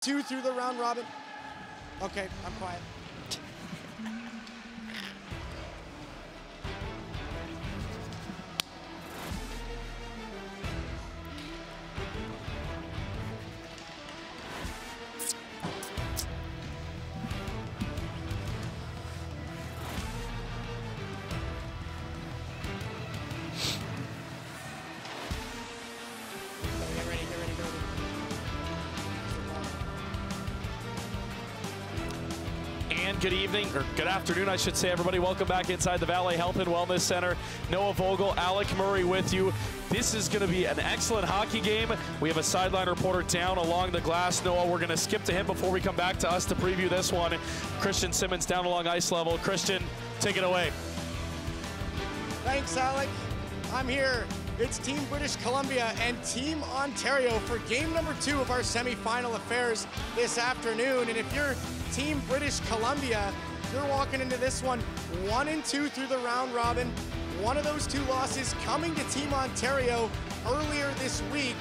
2 through the round robin. Okay, I'm quiet. And good evening, or good afternoon, I should say, everybody. Welcome back inside the Valley Health and Wellness Center. Noah Vogel, Alec Murray with you. This is going to be an excellent hockey game. We have a sideline reporter down along the glass. Noah, we're going to skip to him before we come back to us to preview this one. Christian Simmons down along ice level. Christian, take it away. Thanks, Alec. I'm here. It's Team British Columbia and Team Ontario for game number 2 of our semifinal affairs this afternoon. And if you're Team British Columbia, you're walking into this one 1-2 through the round robin. One of those 2 losses coming to Team Ontario earlier this week.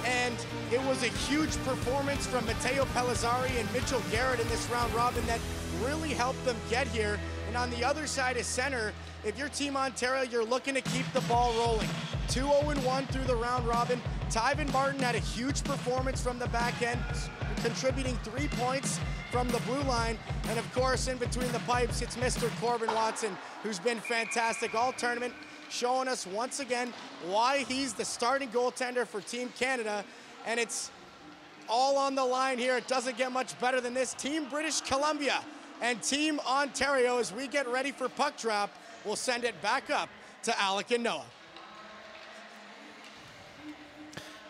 And it was a huge performance from Matteo Pellizzari and Mitchell Garrett in this round robin that really helped them get here. And on the other side of center, if you're Team Ontario, you're looking to keep the ball rolling. 2-0-1 through the round robin. Tyven Martin had a huge performance from the back end, contributing 3 points from the blue line. And of course, in between the pipes, it's Mr. Corbin Watson, who's been fantastic all tournament, showing us once again why he's the starting goaltender for Team Canada. And it's all on the line here. It doesn't get much better than this. Team British Columbia and Team Ontario, as we get ready for puck drop, we'll send it back up to Alec and Noah.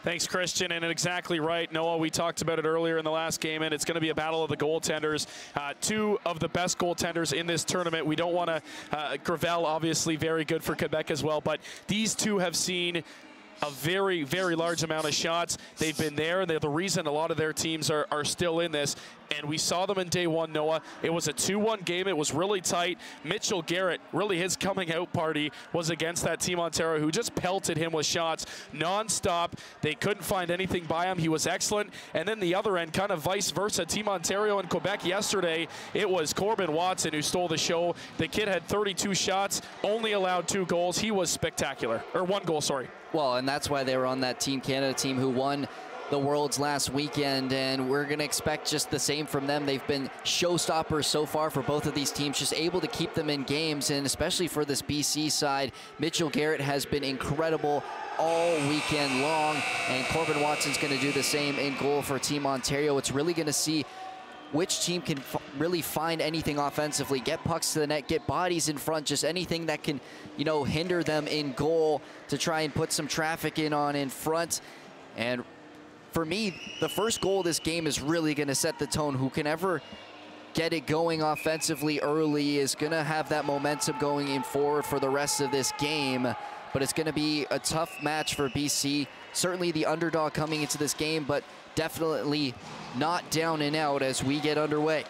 Thanks, Christian, and exactly right, Noah. We talked about it earlier in the last game, and it's going to be a battle of the goaltenders. 2 of the best goaltenders in this tournament. We don't want to, Gravel, obviously very good for Quebec as well, but these 2 have seen a very, very large amount of shots. They've been there, and they're the reason a lot of their teams are still in this. And we saw them in day 1, Noah. It was a 2-1 game. It was really tight. Mitchell Garrett, really his coming out party was against that Team Ontario, who just pelted him with shots nonstop. They couldn't find anything by him. He was excellent. And then the other end, kind of vice versa, Team Ontario and Quebec yesterday, it was Corbin Watson who stole the show. The kid had 32 shots, only allowed 2 goals. He was spectacular. Or 1 goal, sorry. Well, and that's why they were on that Team Canada team who won the Worlds last weekend, and we're going to expect just the same from them. They've been showstoppers so far for both of these teams, just able to keep them in games, and especially for this BC side, Mitchell Garrett has been incredible all weekend long, and Corbin Watson's going to do the same in goal for Team Ontario. It's really going to see which team can really find anything offensively, get pucks to the net, get bodies in front, just anything that can, you know, hinder them in goal to try and put some traffic in front. And for me, the first goal of this game is really going to set the tone. Who can ever get it going offensively early is going to have that momentum going in forward for the rest of this game. But it's going to be a tough match for BC. Certainly the underdog coming into this game, but definitely not down and out as we get underway.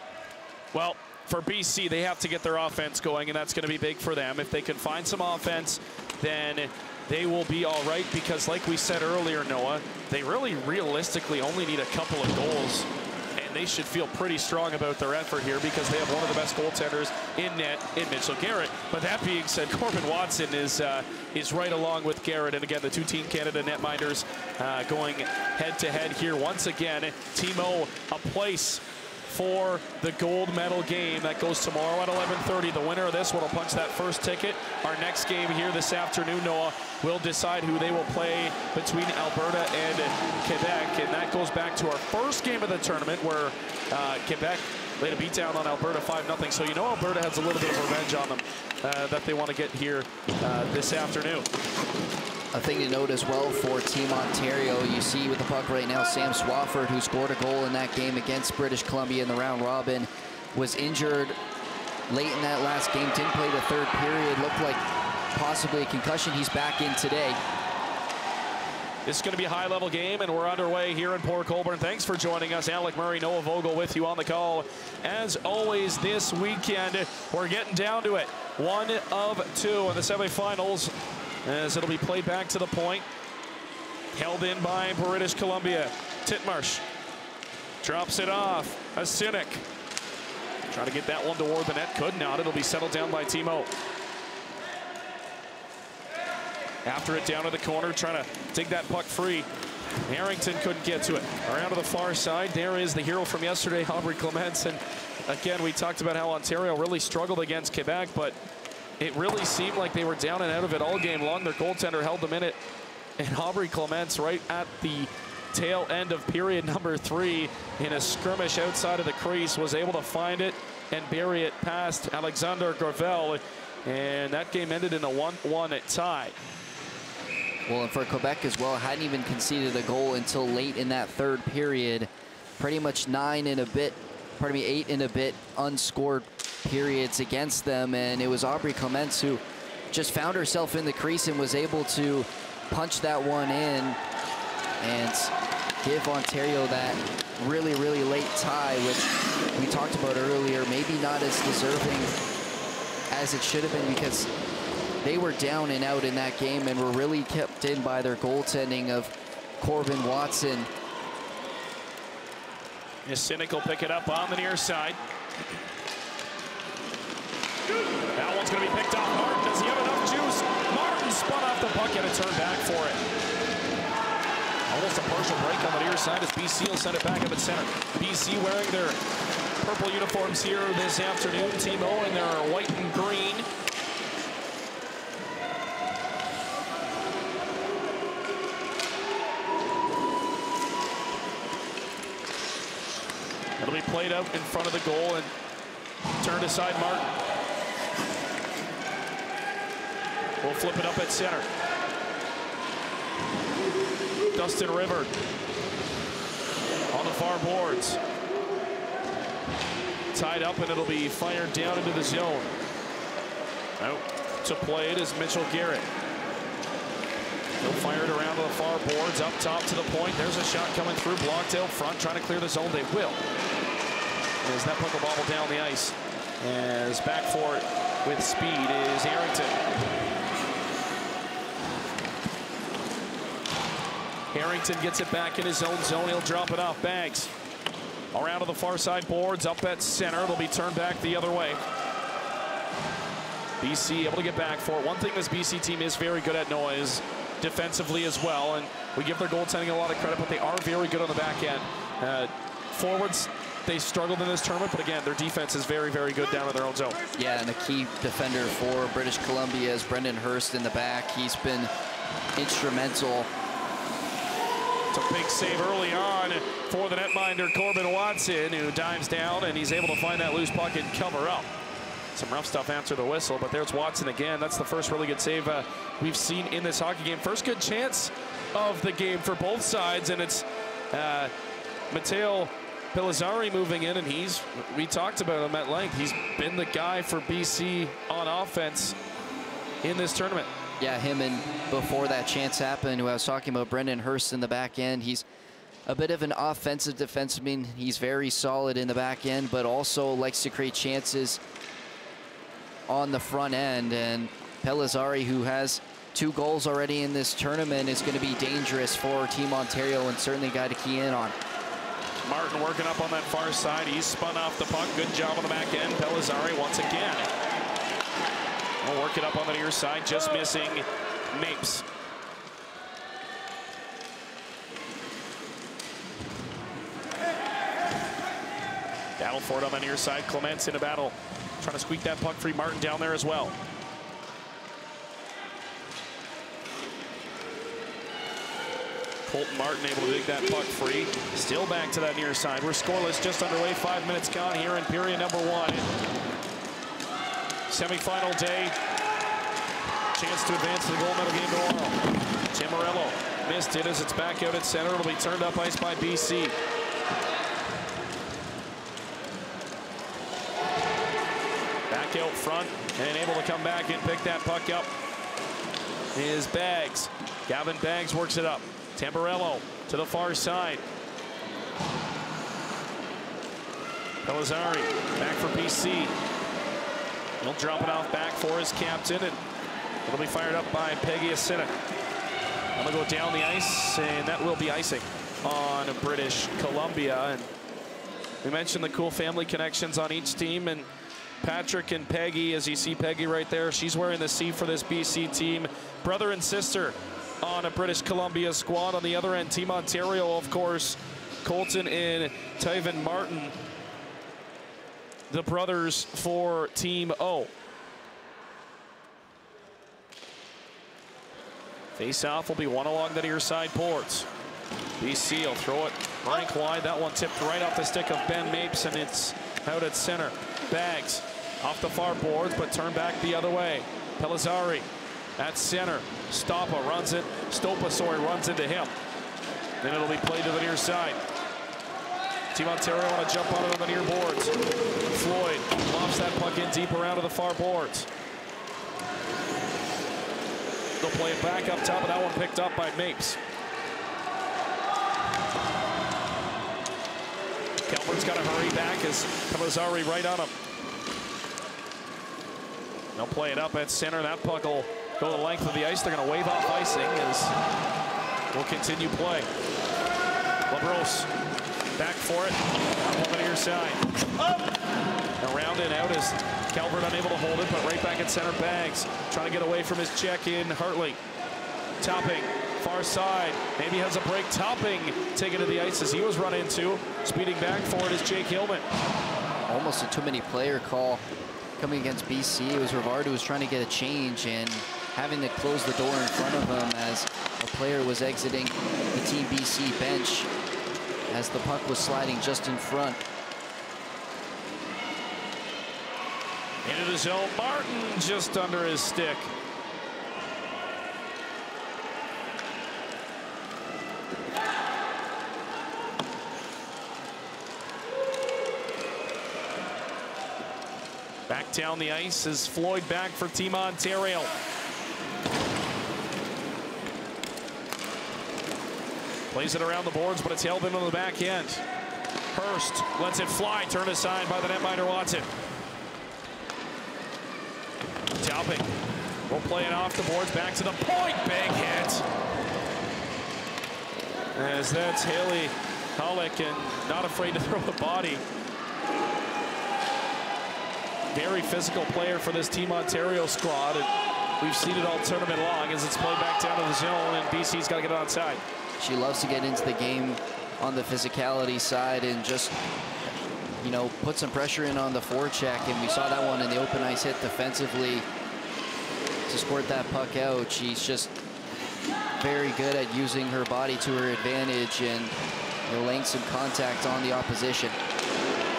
Well, for BC, they have to get their offense going, and that's going to be big for them. If they can find some offense, then they will be all right, because like we said earlier, Noah, they really realistically only need a couple of goals, and they should feel pretty strong about their effort here because they have one of the best goaltenders in net in Mitchell Garrett. But that being said, Corbin Watson is right along with Garrett, and again, the 2 Team Canada netminders going head-to-head here once again. Team O, a place for the gold medal game that goes tomorrow at 11:30. The winner of this one will punch that first ticket. Our next game here this afternoon, Noah, will decide who they will play between Alberta and Quebec, and that goes back to our first game of the tournament where Quebec laid a beatdown on Alberta 5-0. So you know Alberta has a little bit of revenge on them that they want to get here this afternoon. A thing to note as well for Team Ontario, you see with the puck right now, Sam Swafford, who scored a goal in that game against British Columbia in the round robin, was injured late in that last game, didn't play the 3rd period, looked like possibly a concussion. He's back in today. This is going to be a high-level game, and we're underway here in Port Colborne. Thanks for joining us. Alec Murray, Noah Vogel with you on the call. As always, this weekend, we're getting down to it. 1 of 2 in the semifinals, as it'll be played back to the point. Held in by British Columbia. Titmarsh Drops it off. A Cynic. Trying to get that one toward the net. Could not. It'll be settled down by Timo. After it down to the corner, trying to dig that puck free. Harrington couldn't get to it. Around to the far side, there is the hero from yesterday, Aubrey Clements. And again, we talked about how Ontario really struggled against Quebec, but it really seemed like they were down and out of it all game long. Their goaltender held them in it. And Aubrey Clements, right at the tail end of period number 3, in a skirmish outside of the crease, was able to find it and bury it past Alexander Gravel. And that game ended in a 1-1 tie. Well, and for Quebec as well, hadn't even conceded a goal until late in that third period. Pretty much 8 and a bit unscored periods against them. And it was Aubrey Clements who just found herself in the crease and was able to punch that one in and give Ontario that really, really late tie, which we talked about earlier, maybe not as deserving as it should have been, because they were down and out in that game and were really kept in by their goaltending of Corbin Watson. Cynic will pick it up on the near side. That one's going to be picked off. Martin, does he have enough juice? Martin spun off the puck and a turn back for it. Almost a partial break on the near side as BC will send it back up at center. BC wearing their purple uniforms here this afternoon. Timo in their white and green. It'll be played out in front of the goal and turned aside Martin. We'll flip it up at center. Dustin River on the far boards. Tied up, and it'll be fired down into the zone. Out to play it is Mitchell Garrett. He'll fire it around to the far boards, up top to the point. There's a shot coming through, blocked out front, trying to clear the zone. They will. As that puck will bobble down the ice. As back for it with speed is Harrington. Harrington gets it back in his own zone. He'll drop it off. Bags around to the far side boards, up at center. It'll be turned back the other way. BC able to get back for it. One thing this BC team is very good at, Noah, is defensively as well. And we give their goaltending a lot of credit, but they are very good on the back end. Forwards, they struggled in this tournament, but again, their defense is very, very good down in their own zone. Yeah, and a key defender for British Columbia is Brendan Hurst in the back. He's been instrumental. It's a big save early on for the netminder, Corbin Watson, who dives down, and he's able to find that loose puck and cover up. Some rough stuff after the whistle, but there's Watson again. That's the first really good save we've seen in this hockey game. First good chance of the game for both sides, and it's Matteo Pellizzari moving in, and we talked about him at length. He's been the guy for BC on offense in this tournament. Yeah, him, and before that chance happened, who I was talking about, Brendan Hurst in the back end. He's a bit of an offensive defenseman. He's very solid in the back end, but also likes to create chances on the front end. And Pellizzari, who has 2 goals already in this tournament, is going to be dangerous for Team Ontario, and certainly a guy to key in on. Martin working up on that far side. He's spun off the puck. Good job on the back end. Pellizzari once again. We'll work it up on the near side, just missing Mapes. Battle for it on the near side. Clements in a battle, trying to squeak that puck free. Martin down there as well. Colton Martin able to dig that puck free. Still back to that near side. We're scoreless, just underway. 5 minutes gone here in period number 1. Semi-final day. Chance to advance to the gold medal game tomorrow. Tamarello missed it as it's back out at center. It'll be turned up ice by BC. Back out front and able to come back and pick that puck up is Bags. Gavin Bags works it up. Tamburello to the far side. Pellizzari back for BC. He'll drop it off back for his captain, and it'll be fired up by Peggy Asinik. I'm gonna go down the ice, and that will be icing on British Columbia. And We mentioned the cool family connections on each team, and Patrick and Peggy, as you see Peggy right there, she's wearing the C for this BC team. Brother and sister on a British Columbia squad. On the other end, Team Ontario, of course, Colton and Tyven Martin, the brothers for Team O. Face-off will be one along the near side boards. BC will throw it rank wide. That one tipped right off the stick of Ben Mapes, and it's out at center. Bags off the far boards, but turned back the other way. Pellizzari at center. Stopa runs it. Stopa runs into him. Then it'll be played to the near side. Team Ontario want to jump on it on the near boards. Floyd lofts that puck in deep around to the far boards. They'll play it back up top, and that one picked up by Mapes. Calvert's got to hurry back as Pellizzari right on him. They'll play it up at center. That puck will go the length of the ice. They're going to wave off icing as we'll continue play. LaBrosse back for it. Up on the near side. Around and out as Calvert unable to hold it, but right back at center. Bags trying to get away from his check-in. Hartley Topping, far side, maybe has a break. Topping taken to the ice as he was run into. Speeding back for it is Jake Hillman. Almost a too many player call coming against BC. It was Rivard who was trying to get a change and having to close the door in front of him as a player was exiting the Team BC bench as the puck was sliding just in front. Into the zone, Martin just under his stick. Back down the ice is Floyd back for Team Ontario. Plays it around the boards, but it's held in on the back end. Hurst lets it fly, turned aside by the netminder Watson. Topping will play it off the boards, back to the point, big hit. As that's Haley Hollick, and not afraid to throw a body. Very physical player for this Team Ontario squad, and we've seen it all tournament long as it's played back down to the zone, and BC's got to get it outside. She loves to get into the game on the physicality side and just, you know, put some pressure in on the forecheck, and we saw that one in the open ice hit defensively to squirt that puck out. She's just very good at using her body to her advantage and, you know, laying some contact on the opposition.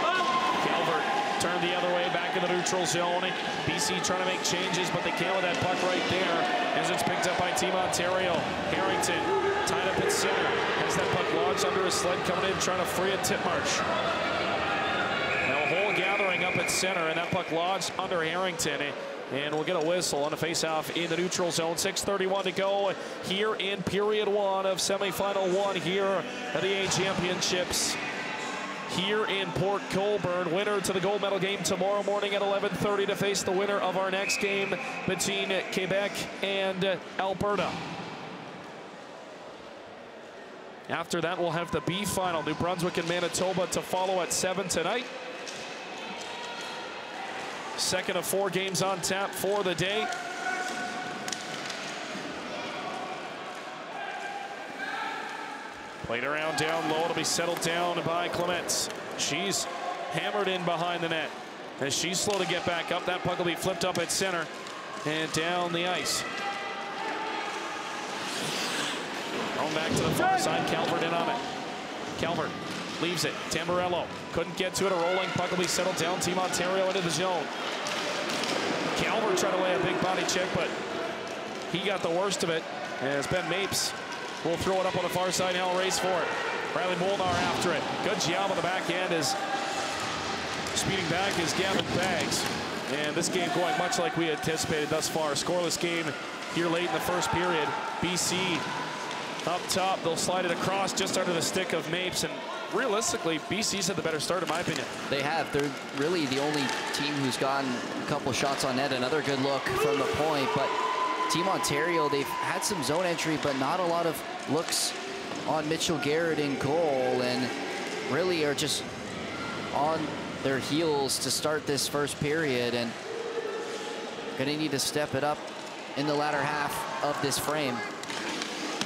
Calvert turned the other way back in the neutral zone. BC trying to make changes, but they can't with that puck right there as it's picked up by Team Ontario. Harrington tied up at center. Has that puck lodged under his sled coming in, trying to free it. Titmarsh. Now a whole gathering up at center, and that puck lodged under Harrington. And we'll get a whistle on a face-off in the neutral zone. 6:31 to go here in period one of semifinal one here at the A Championships here in Port Colborne. Winner to the gold medal game tomorrow morning at 11:30 to face the winner of our next game between Quebec and Alberta. After that, we'll have the B final, New Brunswick and Manitoba, to follow at 7 tonight. Second of 4 games on tap for the day. Played around down low. It'll be settled down by Clements. She's hammered in behind the net. As she's slow to get back up, that puck will be flipped up at center and down the ice. Going back to the far side. Calvert in on it. Calvert leaves it. Tamburello couldn't get to it. A rolling puck will be settled down. Team Ontario into the zone. Calvert tried to lay a big body check, but he got the worst of it. As Ben Mapes will throw it up on the far side. Now race for it. Riley Molnar after it. Good job on the back end as speeding back is Gavin Bags. And this game going much like we anticipated thus far. Scoreless game here late in the first period. BC up top. They'll slide it across just under the stick of Mapes. And realistically, BC's had the better start, in my opinion. They have. They're really the only team who's gotten a couple shots on net. Another good look from the point. But Team Ontario, they've had some zone entry, but not a lot of looks on Mitchell Garrett in goal, and really are just on their heels to start this first period, and gonna need to step it up in the latter half of this frame.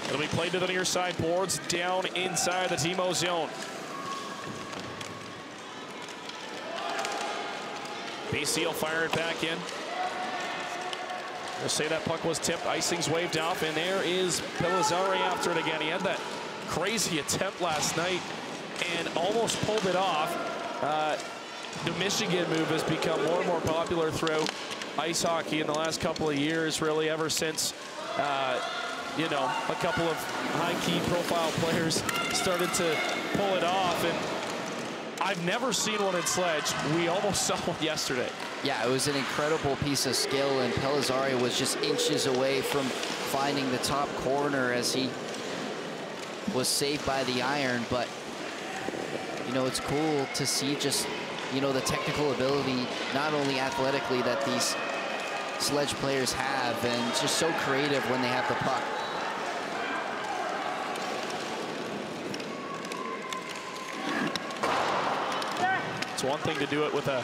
It'll be played to the near side boards, down inside the Timo zone. BC will fire it back in. We'll say that puck was tipped. Icing's waved off, and there is Pellizzari after it again. He had that crazy attempt last night and almost pulled it off. The Michigan move has become more and more popular throughout ice hockey in the last couple of years, really, ever since you know, a couple of high-key profile players started to pull it off. And I've never seen one in sledge. We almost saw one yesterday. Yeah, it was an incredible piece of skill, and Pellizzari was just inches away from finding the top corner as he was saved by the iron. But, you know, it's cool to see just, you know, the technical ability, not only athletically, that these sledge players have, and just so creative when they have the puck. It's one thing to do it with a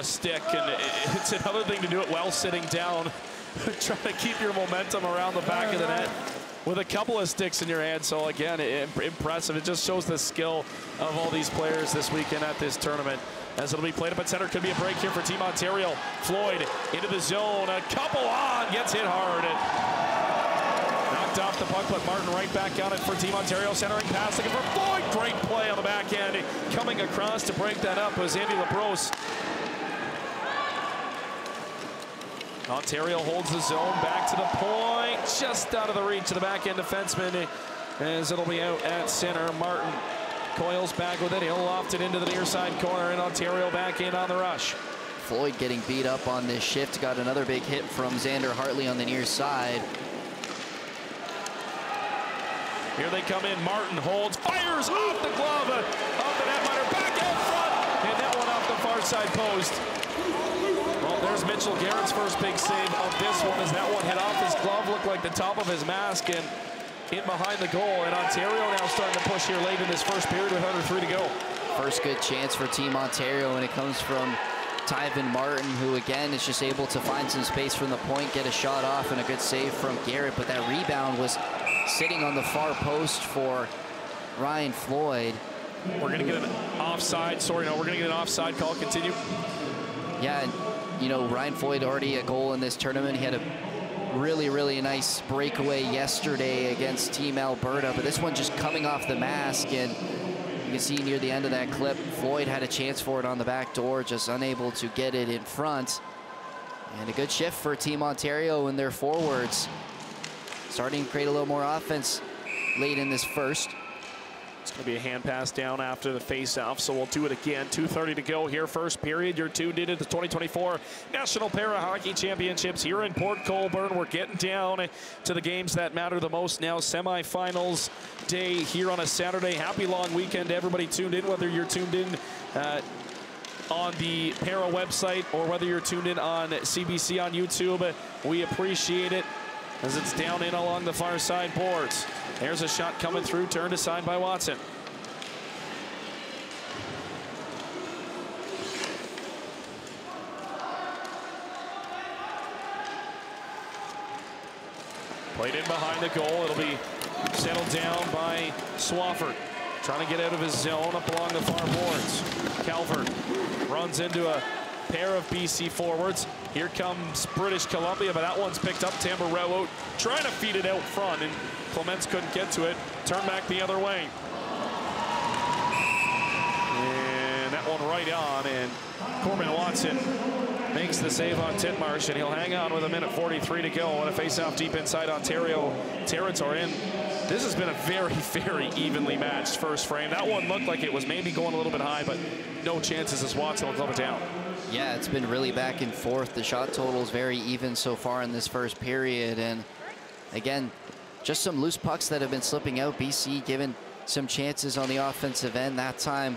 stick, and it's another thing to do it while sitting down, trying to keep your momentum around the back of the net with a couple of sticks in your hand. So again, impressive. It just shows the skill of all these players this weekend at this tournament. As it'll be played up at center, could be a break here for Team Ontario. Floyd into the zone, a couple on, gets hit hard. Knocked off the puck, but Martin right back on it for Team Ontario. Centering pass looking for Floyd. Great play on the back end. Coming across to break that up was Andy LaBrosse. Ontario holds the zone, back to the point, just out of the reach of the back end defenseman, as it'll be out at center. Martin coils back with it. He'll loft it into the near side corner, and Ontario back in on the rush. Floyd getting beat up on this shift. Got another big hit from Xander Hartley on the near side. Here they come in. Martin holds, fires off the glove of the netminder, back out front, and that one off the far side post. Well, there's Mitchell Garrett's first big save of this one, as that one hit off his glove, looked like the top of his mask, and in behind the goal. And Ontario now starting to push here late in this first period with under 3 to go. First good chance for Team Ontario, and it comes from Tyven Martin, who again is just able to find some space from the point, get a shot off, and a good save from Garrett. But that rebound was sitting on the far post for Ryan Floyd. We're going to get an offside. Sorry, no, we're going to get an offside call. Continue. Yeah, and, you know, Ryan Floyd already a goal in this tournament. He had a really nice breakaway yesterday against Team Alberta, but this one just coming off the mask, and you can see near the end of that clip, Floyd had a chance for it on the back door, just unable to get it in front. And a good shift for Team Ontario and their forwards, starting to create a little more offense late in this first. It's going to be a hand pass down after the face-off, so we'll do it again. 2:30 to go here, first period. You're tuned into the 2024 National Para-Hockey Championships here in Port Colborne. We're getting down to the games that matter the most now. Semifinals day here on a Saturday. Happy long weekend to everybody tuned in, whether you're tuned in on the Para website or whether you're tuned in on CBC on YouTube. We appreciate it, as it's down in along the far side boards. There's a shot coming through, turned aside by Watson. Played in behind the goal. It'll be settled down by Swafford. Trying to get out of his zone up along the far boards. Calvert runs into a pair of BC forwards. Here comes British Columbia, but that one's picked up. Tamburello trying to feed it out front, and Clements couldn't get to it. Turn back the other way. And that one right on, and Corbin Watson makes the save on Titmarsh, and he'll hang on with 1:43 to go on a face-off deep inside Ontario territory. And this has been a very evenly matched first frame. That one looked like it was maybe going a little bit high, but no chances as Watson will glove it down. Yeah, it's been really back and forth. The shot total is very even so far in this first period. And again, just some loose pucks that have been slipping out. BC given some chances on the offensive end. That time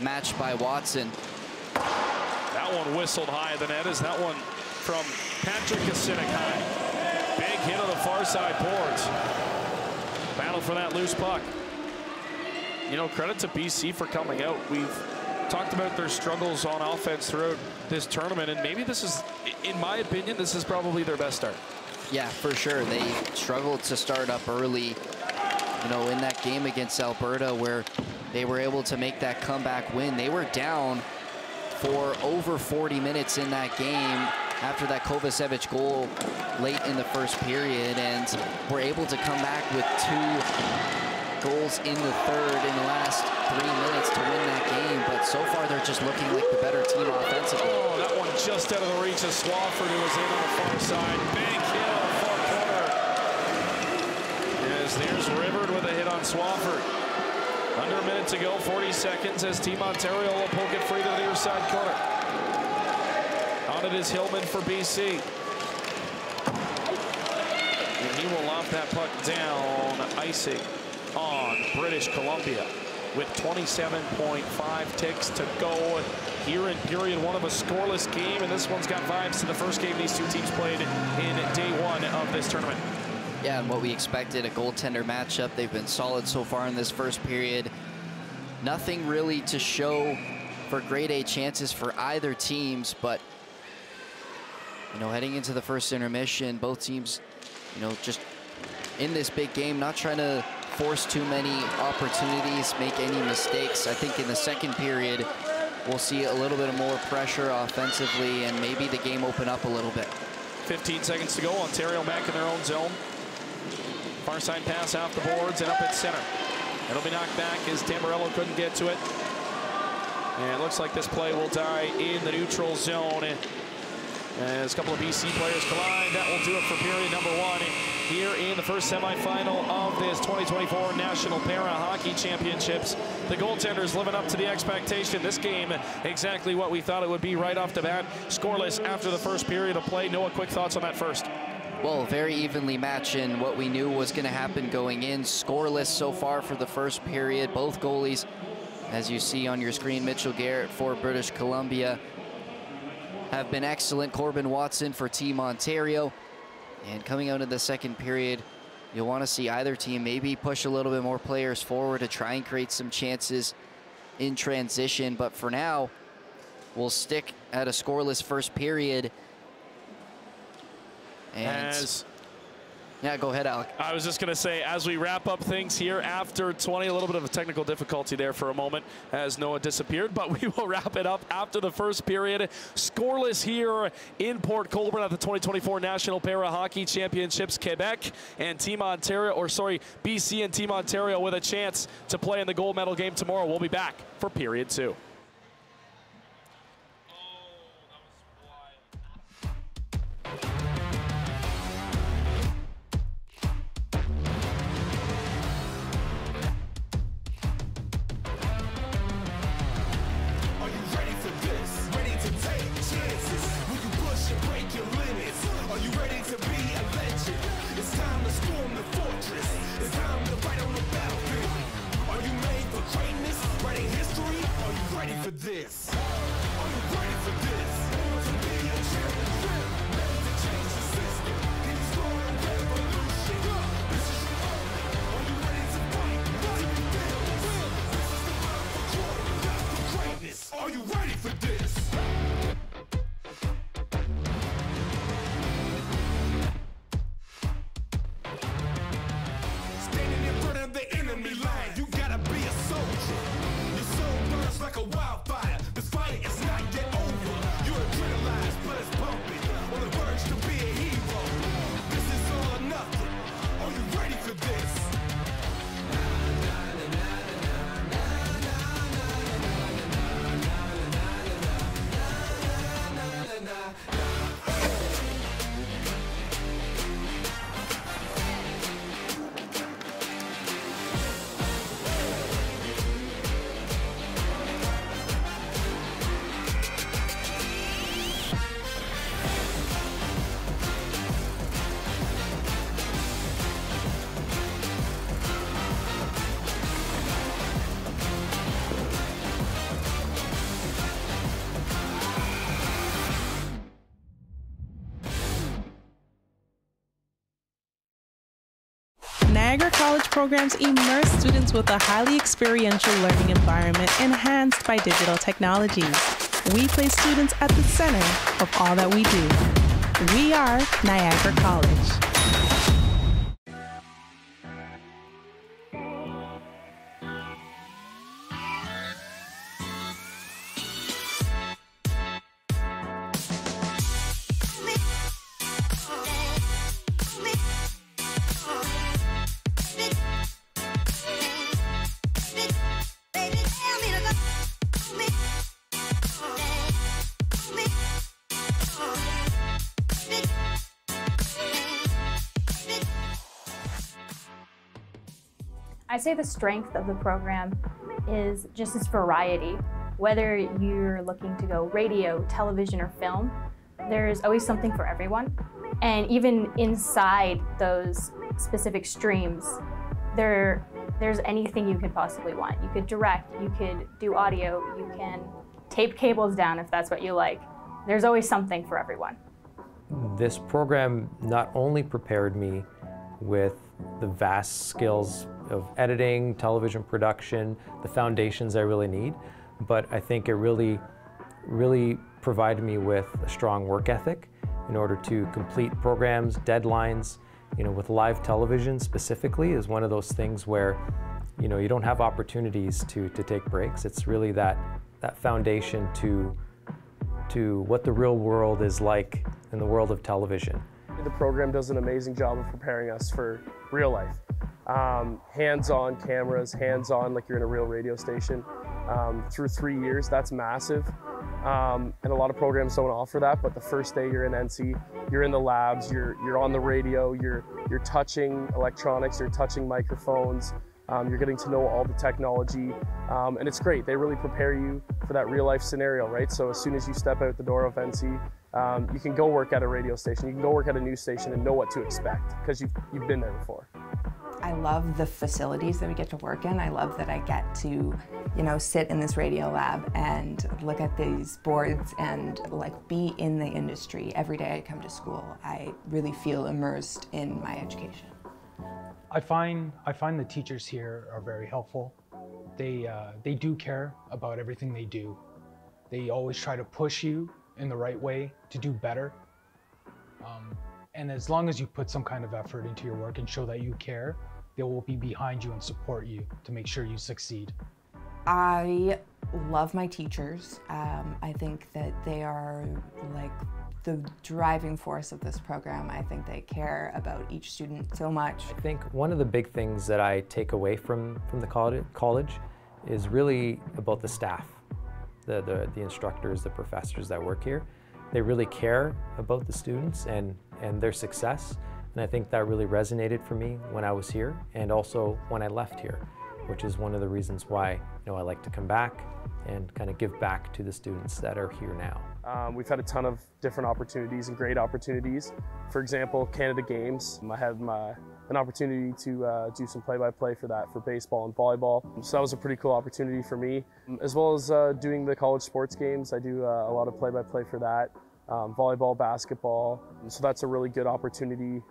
matched by Watson. That one whistled high of the net. Is that one from Patrick Kasinik high? Big hit on the far side boards. Battle for that loose puck. You know, credit to BC for coming out. We've talked about their struggles on offense throughout this tournament, and maybe this is, in my opinion, this is probably their best start. Yeah, for sure. They struggled to start up early, you know, in that game against Alberta where they were able to make that comeback win. They were down for over 40 minutes in that game after that Kovacevic goal late in the first period, and were able to come back with 2 goals in the third in the last 3 minutes to win that game. But so far, they're just looking like the better team offensively. Oh, that one just out of the reach of Swafford, who was in on the far side. Big hit on the far corner. As there's Rivard with a hit on Swafford. Under a minute to go, 40 seconds, as Team Ontario will poke it free to the near side corner. On it is Hillman for BC. And he will lob that puck down, icing on British Columbia with 27.5 ticks to go here in period 1 of a scoreless game, and this one's got vibes to the first game these two teams played in day 1 of this tournament. Yeah, and what we expected, a goaltender matchup. They've been solid so far in this first period. Nothing really to show for grade A chances for either teams, but you know, heading into the first intermission, both teams, you know, just in this big game, not trying to force too many opportunities, make any mistakes. I think in the second period, we'll see a little bit of more pressure offensively and maybe the game open up a little bit. 15 seconds to go. Ontario back in their own zone. Far side pass off the boards and up at center. It'll be knocked back as Tamburello couldn't get to it. And it looks like this play will die in the neutral zone. As a couple of BC players collide, that will do it for period number 1 here in the first semifinal of this 2024 National Para Hockey Championships. The goaltenders living up to the expectation. This game, exactly what we thought it would be right off the bat. Scoreless after the first period of play. Noah, quick thoughts on that first? Well, very evenly matched in what we knew was going to happen going in. Scoreless so far for the first period. Both goalies, as you see on your screen, Mitchell Garrett for British Columbia, have been excellent. Corbin Watson for Team Ontario. And coming out of the second period, you'll want to see either team maybe push a little bit more players forward to try and create some chances in transition. But for now, we'll stick at a scoreless first period. And yeah, go ahead, Alec. I was just going to say, as we wrap up things here after 20, a little bit of a technical difficulty there for a moment as Noah disappeared, but we will wrap it up after the first period. Scoreless here in Port Colborne at the 2024 National Para Hockey Championships. Quebec and Team Ontario, or sorry, BC and Team Ontario with a chance to play in the gold medal game tomorrow. We'll be back for period 2. Like a wildfire, this fire Niagara College programs immerse students with a highly experiential learning environment enhanced by digital technologies. We place students at the center of all that we do. We are Niagara College. I say the strength of the program is just its variety. Whether you're looking to go radio, television, or film, there's always something for everyone. And even inside those specific streams, there's anything you could possibly want. You could direct, you could do audio, you can tape cables down if that's what you like. There's always something for everyone. This program not only prepared me with the vast skills of editing, television production, the foundations I really need, but I think it really provided me with a strong work ethic in order to complete programs, deadlines. You know, with live television specifically is one of those things where, you know, you don't have opportunities to take breaks. It's really that foundation to what the real world is like in the world of television. The program does an amazing job of preparing us for real life. Hands-on cameras, hands-on like you're in a real radio station. Through 3 years, that's massive. And a lot of programs don't offer that, but the first day you're in NC, you're in the labs, you're on the radio, you're touching electronics, you're touching microphones, you're getting to know all the technology, and it's great. They really prepare you for that real life scenario, right? So as soon as you step out the door of NC, you can go work at a radio station, you can go work at a news station and know what to expect because you've been there before. I love the facilities that we get to work in. I love that I get to, you know, sit in this radio lab and look at these boards and like be in the industry. Every day I come to school, I really feel immersed in my education. I find the teachers here are very helpful. They do care about everything they do. They always try to push you in the right way to do better. And as long as you put some kind of effort into your work and show that you care, they will be behind you and support you to make sure you succeed. I love my teachers. I think that they are like the driving force of this program. I think they care about each student so much. I think one of the big things that I take away from the college is really about the staff, the instructors, the professors that work here. They really care about the students and their success. And I think that really resonated for me when I was here and also when I left here, which is one of the reasons why, you know, I like to come back and kind of give back to the students that are here now. We've had a ton of different opportunities and great opportunities. For example, Canada Games. I had an opportunity to do some play-by-play for that, for baseball and volleyball. So that was a pretty cool opportunity for me. As well as doing the college sports games, I do a lot of play-by-play for that. Volleyball, basketball. So that's a really good opportunity.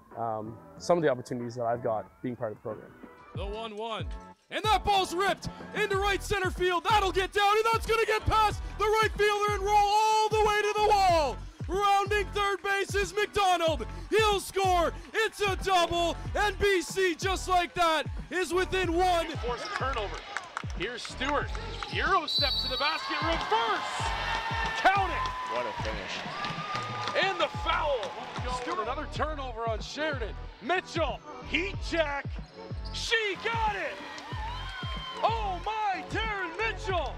Some of the opportunities that I've got being part of the program. The 1-1. And that ball's ripped into right center field. That'll get down, and that's going to get past the right fielder and roll all the way to the wall. Rounding third base is McDonald. He'll score. It's a double. And BC, just like that, is within one. Forced turnover. Here's Stewart. Euro step to the basket. Reverse. Count it. What a finish. And the foul. Stewart, another turnover on Sheridan. Mitchell, heat check. She got it. Oh my, Taryn Mitchell.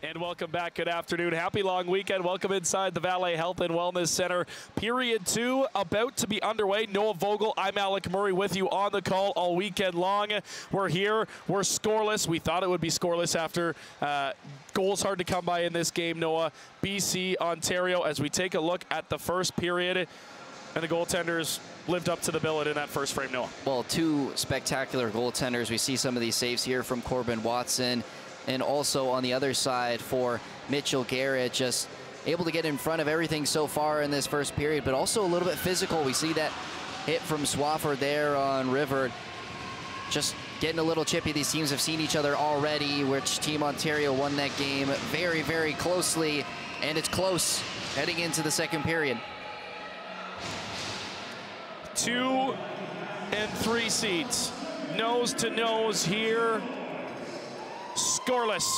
And welcome back. Good afternoon. Happy long weekend. Welcome inside the Valley Health and Wellness Center. Period 2 about to be underway. Noah Vogel, I'm Alec Murray with you on the call all weekend long. We're here. We're scoreless. We thought it would be scoreless after goals hard to come by in this game, Noah. BC, Ontario, as we take a look at the first period. And the goaltenders lived up to the billet in that first frame, Noah. Well, two spectacular goaltenders. We see some of these saves here from Corbin Watson. And also on the other side for Mitchell Garrett, just able to get in front of everything so far in this first period, but also a little bit physical. We see that hit from Swafford there on River. Just getting a little chippy. These teams have seen each other already, which Team Ontario won that game very, very closely, and it's close heading into the second period. 2 and 3 seeds. Nose to nose here. Scoreless.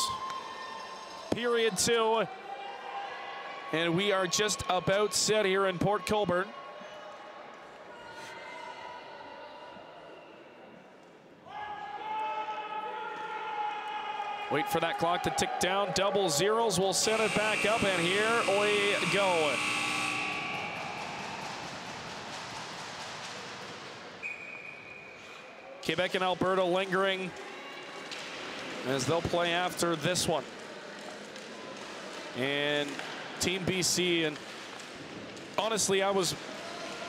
Period 2. And we are just about set here in Port Colborne. Wait for that clock to tick down. Double zeros. We'll set it back up, and here we go. Quebec and Alberta lingering as they'll play after this one. And Team BC, and honestly, I was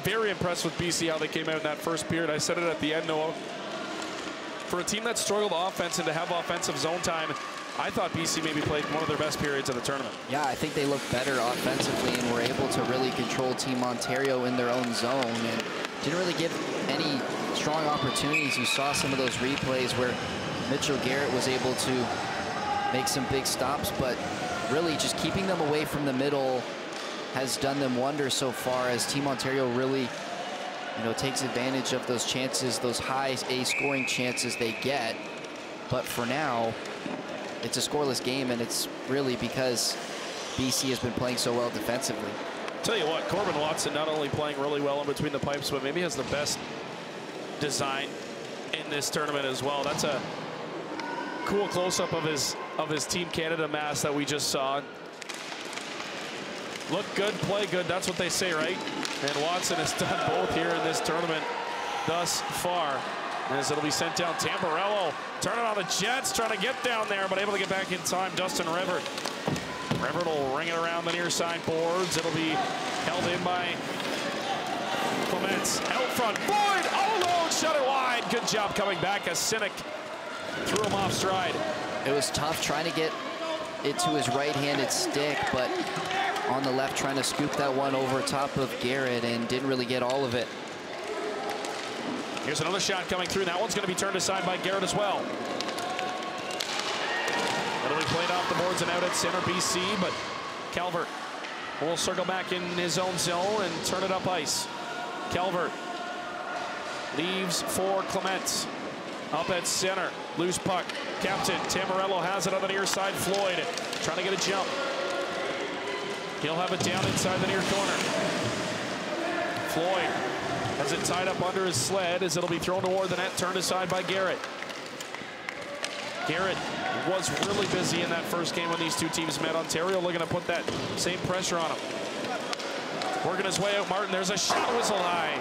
very impressed with BC, how they came out in that first period. I said it at the end, Noah. For a team that struggled offense and to have offensive zone time, I thought BC maybe played one of their best periods of the tournament. Yeah, I think they looked better offensively and were able to really control Team Ontario in their own zone and didn't really give any strong opportunities. You saw some of those replays where Mitchell Garrett was able to make some big stops, but really just keeping them away from the middle has done them wonders so far, as Team Ontario really, takes advantage of those chances, those high A-scoring chances they get. But for now, it's a scoreless game, and it's really because BC has been playing so well defensively. Tell you what, Corbin Watson not only playing really well in between the pipes, but maybe has the best design in this tournament as well. That's a cool close-up of his Team Canada mask that we just saw. Look good, play good, that's what they say, right? And Watson has done both here in this tournament thus far, as it'll be sent down. Tamborello turning on the Jets, trying to get down there, but able to get back in time. Dustin Rivert. Rivert will ring it around the near side boards. It'll be held in by Clements. Out front, Boyd all alone, shut it wide. Good job coming back as Sinek threw him off stride. It was tough trying to get it to his right-handed stick, but on the left trying to scoop that one over top of Garrett and didn't really get all of it. Here's another shot coming through. That one's going to be turned aside by Garrett as well. It'll be played off the boards and out at center, BC, but Calvert will circle back in his own zone and turn it up ice. Calvert leaves for Clements. Up at center, loose puck. Captain Tamborello has it on the near side. Floyd trying to get a jump. He'll have it down inside the near corner. Floyd has it tied up under his sled as it'll be thrown toward the net, turned aside by Garrett. Garrett was really busy in that first game when these two teams met. Ontario looking to put that same pressure on him. Working his way out, Martin. There's a shot whistle high.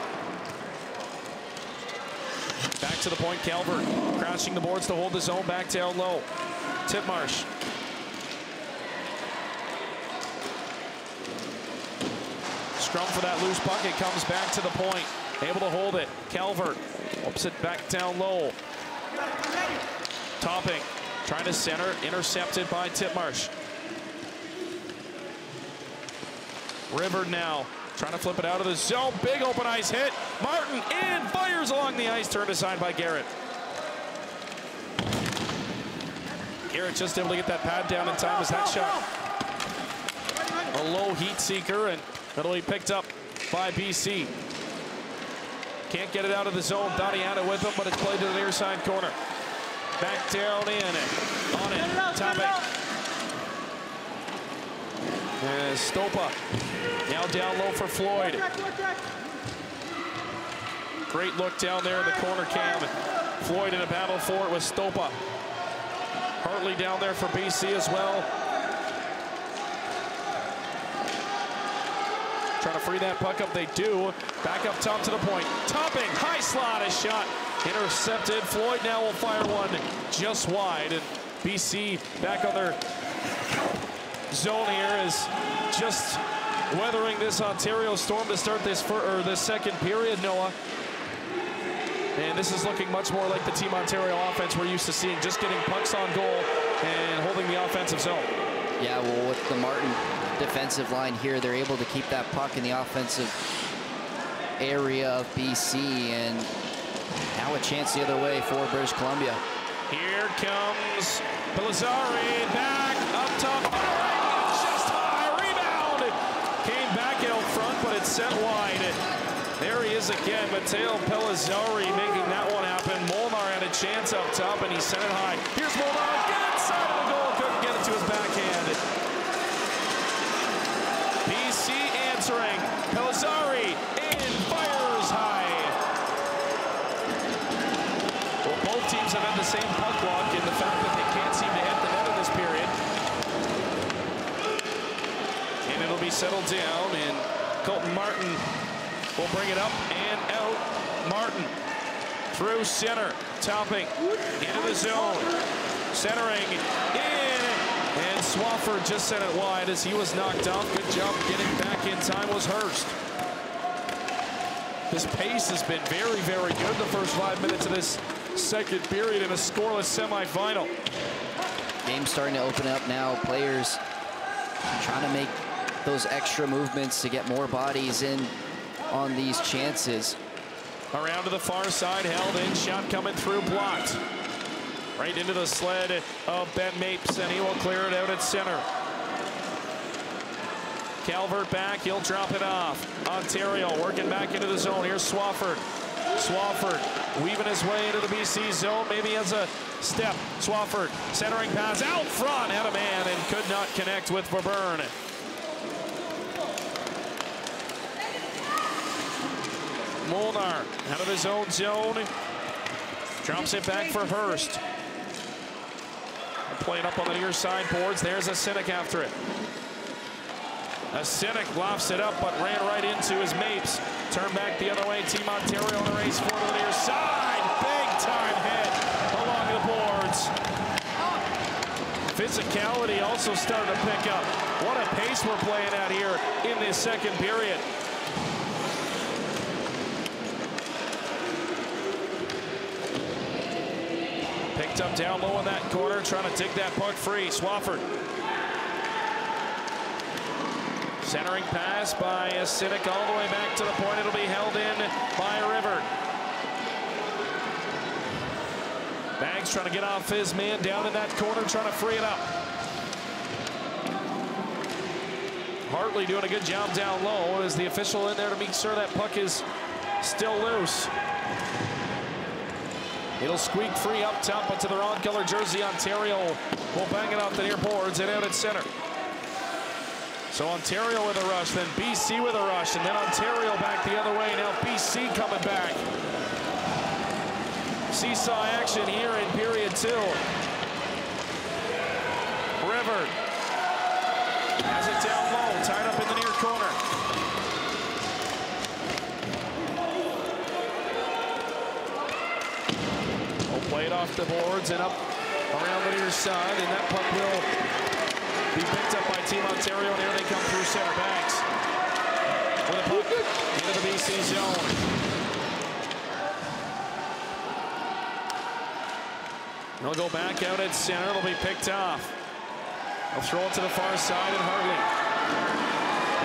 Back to the point, Calvert crashing the boards to hold the zone back down low. Titmarsh. Scrum for that loose puck. It comes back to the point. Able to hold it. Calvert whoops it back down low. Topping. Trying to center, intercepted by Titmarsh. River now, trying to flip it out of the zone. Big open ice hit. Martin in, fires along the ice, turned aside by Garrett. Garrett just able to get that pad down in time as that shot. A low heat seeker, and it'll be picked up by BC. Can't get it out of the zone. Thought he had it with him, but it's played to the near side corner. Back down in, on it, Topic. Stopa now down low for Floyd. Great look down there in the corner, Cam. Floyd in a battle for it with Stopa. Hartley down there for BC as well. Trying to free that puck up, they do. Back up top to the point. Topping, high slot, a shot. Intercepted. Floyd now will fire one just wide. And BC back on their zone here is just weathering this Ontario storm to start this second period, Noah. And this is looking much more like the Team Ontario offense we're used to seeing, just getting pucks on goal and holding the offensive zone. Yeah, well, with the Martin defensive line here, they're able to keep that puck in the offensive area of BC, and now a chance the other way for British Columbia. Here comes Pellizzari, back up top, just high, rebound. Came back out front, but it's sent wide. There he is again, Matteo Pellizzari making that one happen. Molnar had a chance up top, and he sent it high. Here's Molnar, get inside of the goal, couldn't get it to his backhand. BC answering, Pellizzari in, fires high. Well, both teams have had the same puck luck in the fact that they can't seem to hit the net in this period. And it'll be settled down, and Colton Martin will bring it up and out. Martin through center, Topping into the zone, centering in, and Swafford just sent it wide as he was knocked off. Good job getting back in time was Hurst. This pace has been very, very good the first 5 minutes of this second period in a scoreless semifinal. Game's starting to open up now. Players trying to make those extra movements to get more bodies in on these chances. Around to the far side, held in, shot coming through, blocked. Right into the sled of Ben Mapes, and he will clear it out at center. Calvert back, he'll drop it off. Ontario working back into the zone. Here's Swafford. Swafford weaving his way into the BC zone. Maybe has a step. Swafford centering pass out front, had a man and could not connect with Verburn. Molnar out of his own zone. Drops it back for Hurst. Playing up on the near side boards. There's a Cynic after it. A Cynic lofts it up, but ran right into his Mapes. Turn back the other way. Team Ontario on the race for the near side. Big time hit along the boards. Physicality also starting to pick up. What a pace we're playing at here in this second period. Picked up down low in that corner, trying to dig that puck free. Swafford. Centering pass by Cynic all the way back to the point. It'll be held in by River. Banks trying to get off his man down in that corner, trying to free it up. Hartley doing a good job down low. Is the official in there to make sure that puck is still loose? It'll squeak free up top, but to the wrong color jersey. Ontario will bang it off the near boards and out at center. So Ontario with a rush, then BC with a rush, and then Ontario back the other way. Now BC coming back. Seesaw action here in period 2. River has it down low, tied up in the near corner. Played off the boards and up around the near side, and that puck will be picked up by Team Ontario, and here they come through center. Banks with a puck into the BC zone. He'll go back out at center. It'll be picked off. They'll throw it to the far side, and Hartley.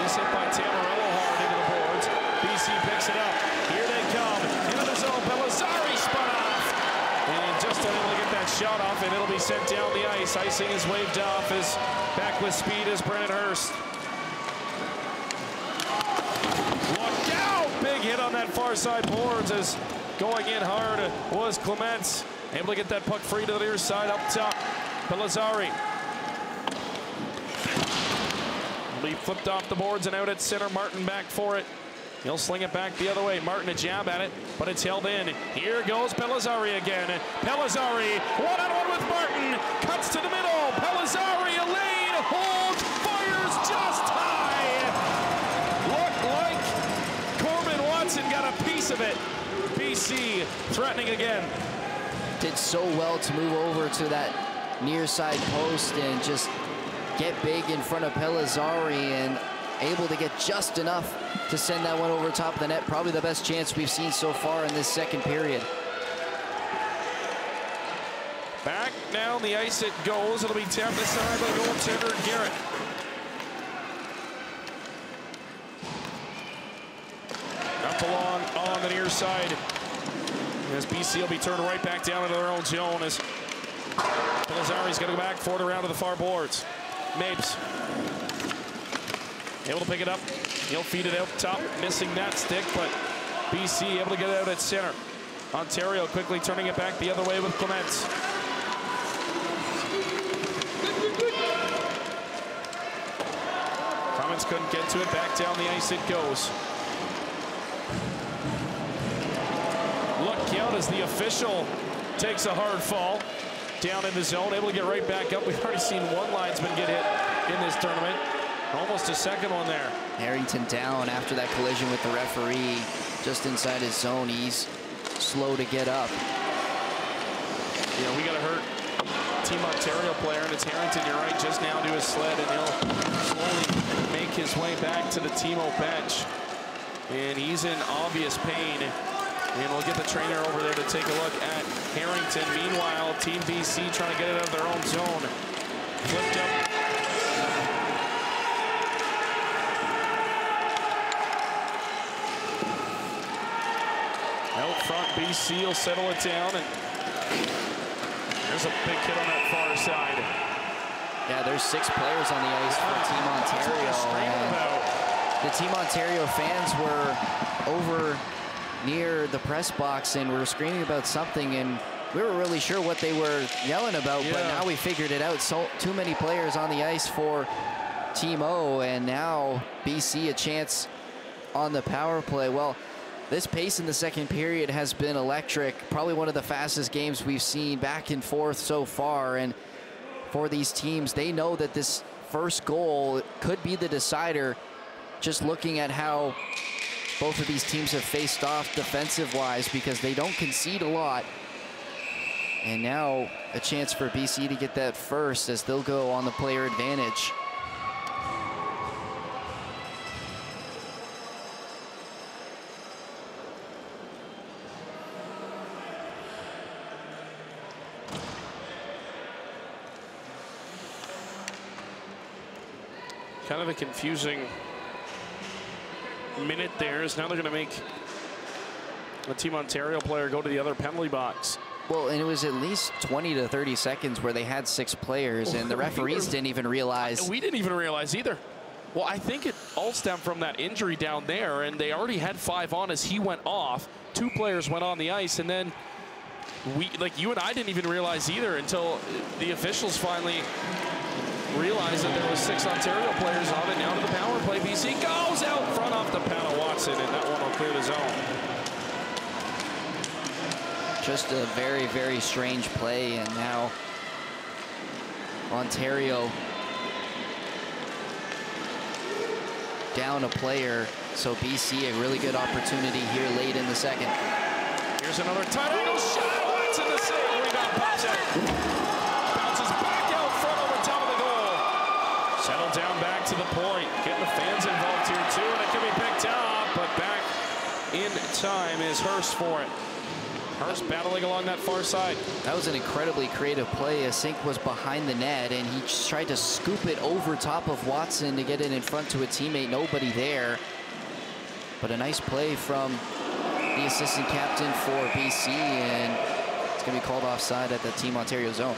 He's hit by Tamarillo hard into the boards. BC picks it up. Here they come. Into the zone. Belisari spun off. And just unable to get that shot off, and it'll be sent down the ice. Icing is waved off as back with speed is Brennan Hurst. Look out! Big hit on that far side boards as going in hard was Clements. Able to get that puck free to the near side up top. Belisari. He flipped off the boards and out at center. Martin back for it. He'll sling it back the other way. Martin a jab at it, but it's held in. Here goes Belisari again. Belisari one-on-one with Martin. Cuts to the middle. Belisari, a lane, holds, fires just high. Looked like Corbin Watson got a piece of it. BC threatening again. Did so well to move over to that near side post and just get big in front of Belisari and able to get just enough to send that one over top of the net. Probably the best chance we've seen so far in this second period. Back down the ice it goes. It'll be tapped aside by the goaltender Garrett. Up along on the near side. As BC will be turned right back down into their own zone as Belisari's going to go back for it around to the far boards. Mapes able to pick it up. He'll feed it out top, missing that stick, but BC able to get it out at center. Ontario quickly turning it back the other way with Clements. Clements couldn't get to it. Back down the ice it goes. Look out as the official takes a hard fall down in the zone, able to get right back up. We've already seen one linesman get hit in this tournament. Almost a second one there. Harrington down after that collision with the referee just inside his zone. He's slow to get up. You know, we got a hurt Team Ontario player, and it's Harrington, you're right, just now to his sled, and he'll slowly make his way back to the Timo bench. And he's in obvious pain. And we'll get the trainer over there to take a look at Harrington. Meanwhile, Team BC trying to get it out of their own zone. Flipped up. Out front, BC will settle it down. And there's a big hit on that far side. Yeah, there's 6 players on the ice for Team Ontario. The Team Ontario fans were over near the press box and were screaming about something, and we weren't really sure what they were yelling about, but now we figured it out. So too many players on the ice for Team O, and now BC a chance on the power play. Well, this pace in the second period has been electric. Probably one of the fastest games we've seen back and forth so far, and for these teams, they know that this first goal could be the decider, just looking at how both of these teams have faced off defensive-wise, because they don't concede a lot. And now a chance for BC to get that first as they'll go on the player advantage. Kind of a confusing minute there, as now they're going to make a Team Ontario player go to the other penalty box. Well, and it was at least 20 to 30 seconds where they had 6 players, and the referees didn't even realize. We didn't even realize either. Well, I think it all stemmed from that injury down there, and they already had 5 on as he went off. 2 players went on the ice, and then like you and I didn't even realize either until the officials finally realized that there was 6 Ontario players on it. Now to the power play. BC goes out front off the pad of Watson, and that one will clear the zone. Just a very, very strange play, and now Ontario down a player, so BC a really good opportunity here late in the second. Here's another tight angle shot. Watson the save. Rebound pops out. Bounces back out front over top of the goal. Settled down back to the point. Getting the fans involved here too, and it can be picked up, but back in time is Hurst for it. Hurst battling along that far side. That was an incredibly creative play. Sink was behind the net, and he just tried to scoop it over top of Watson to get it in front to a teammate. Nobody there. But a nice play from the assistant captain for BC, and it's going to be called offside at the Team Ontario zone.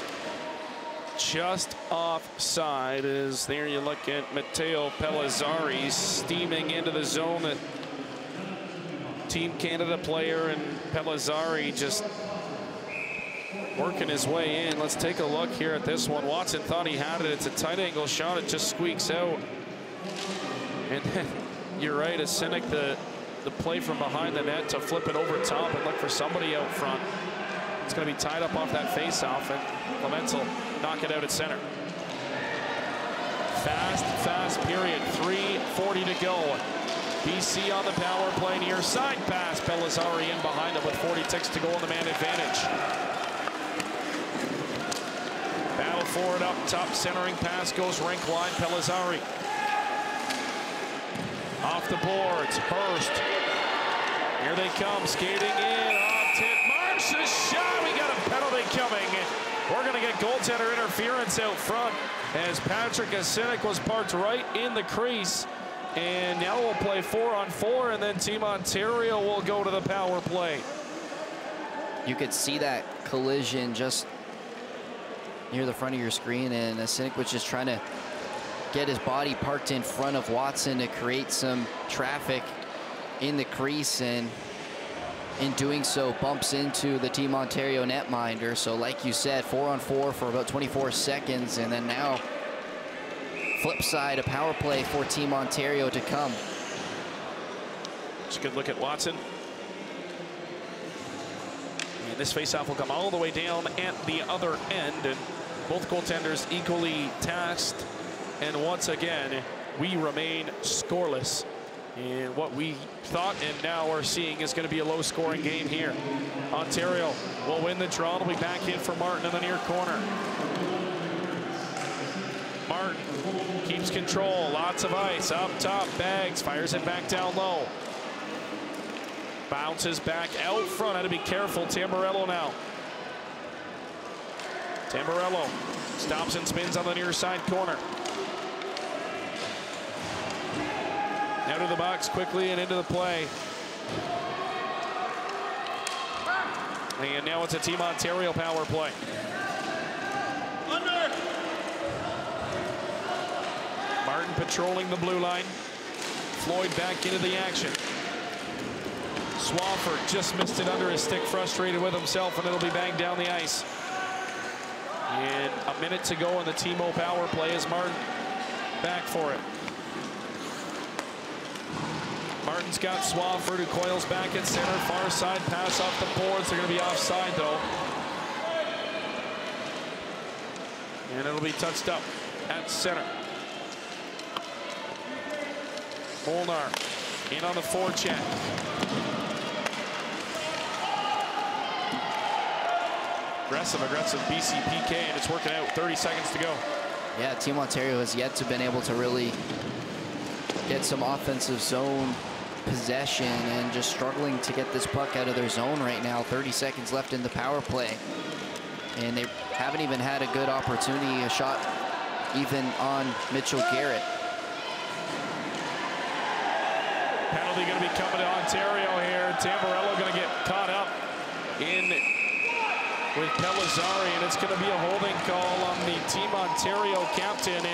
Just offside is there. You look at Matteo Pellizzari steaming into the zone. The Team Canada player, and Pellizzari just working his way in. Let's take a look here at this one. Watson thought he had it. It's a tight angle shot. It just squeaks out. And then you're right, as Cynic, the play from behind the net to flip it over top and look for somebody out front. It's going to be tied up off that face-off, and Clements will knock it out at center. Fast period. 3:40 to go. BC on the power play, near side pass. Pellizzari in behind him with 40 ticks to go on the man advantage. Battle for it up top. Centering pass goes rink line. Pellizzari. Off the boards. Hurst. Here they come. Skating in. Off tip. Marsh's shot. We got a penalty coming. We're going to get goaltender interference out front as Patrick Asinik was parked right in the crease. And now we'll play 4-on-4, and then Team Ontario will go to the power play. You could see that collision just near the front of your screen, and Asinik was just trying to get his body parked in front of Watson to create some traffic in the crease, and in doing so bumps into the Team Ontario netminder. So like you said, 4-on-4 for about 24 seconds, and then now flip side, a power play for Team Ontario to come. Just a good look at Watson. And this faceoff will come all the way down at the other end, and both goaltenders equally tasked. And once again, we remain scoreless. And what we thought and now are seeing is going to be a low-scoring game here. Ontario will win the draw. It'll be back in for Martin in the near corner. Martin keeps control. Lots of ice up top. Bags fires it back down low. Bounces back out front. Had to be careful. Tamburello now. Tamburello stops and spins on the near side corner. Out of the box quickly and into the play. And now it's a Team Ontario power play. Martin patrolling the blue line. Floyd back into the action. Swafford just missed it under his stick, frustrated with himself, and it'll be banged down the ice. And a minute to go in the Team O power play as Martin back for it. Martin's got Swafford, who coils back at center. Far side pass off the boards. They're going to be offside, though. And it'll be touched up at center. Molnar in on the forecheck. Aggressive BC PK, and it's working out. 30 seconds to go. Yeah, Team Ontario has yet to been able to really get some offensive zone possession, and just struggling to get this puck out of their zone right now. 30 seconds left in the power play, and they haven't even had a good opportunity, a shot even on Mitchell Garrett. Penalty going to be coming to Ontario here. Tamburello going to get caught up in with Pellizzari, and it's going to be a holding call on the Team Ontario captain.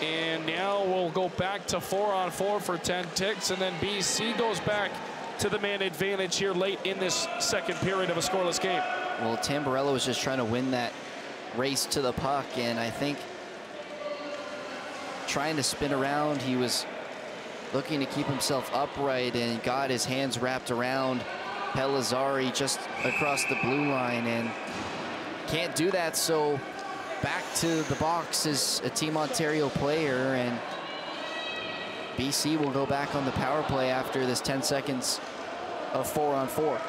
And now we'll go back to 4-on-4 for 10 ticks, and then BC goes back to the man advantage here late in this second period of a scoreless game. Well, Tamburello was just trying to win that race to the puck, and I think trying to spin around, he was looking to keep himself upright and got his hands wrapped around Pellizzari just across the blue line, and can't do that. So back to the box is a Team Ontario player, and BC will go back on the power play after this 10 seconds of 4-on-4.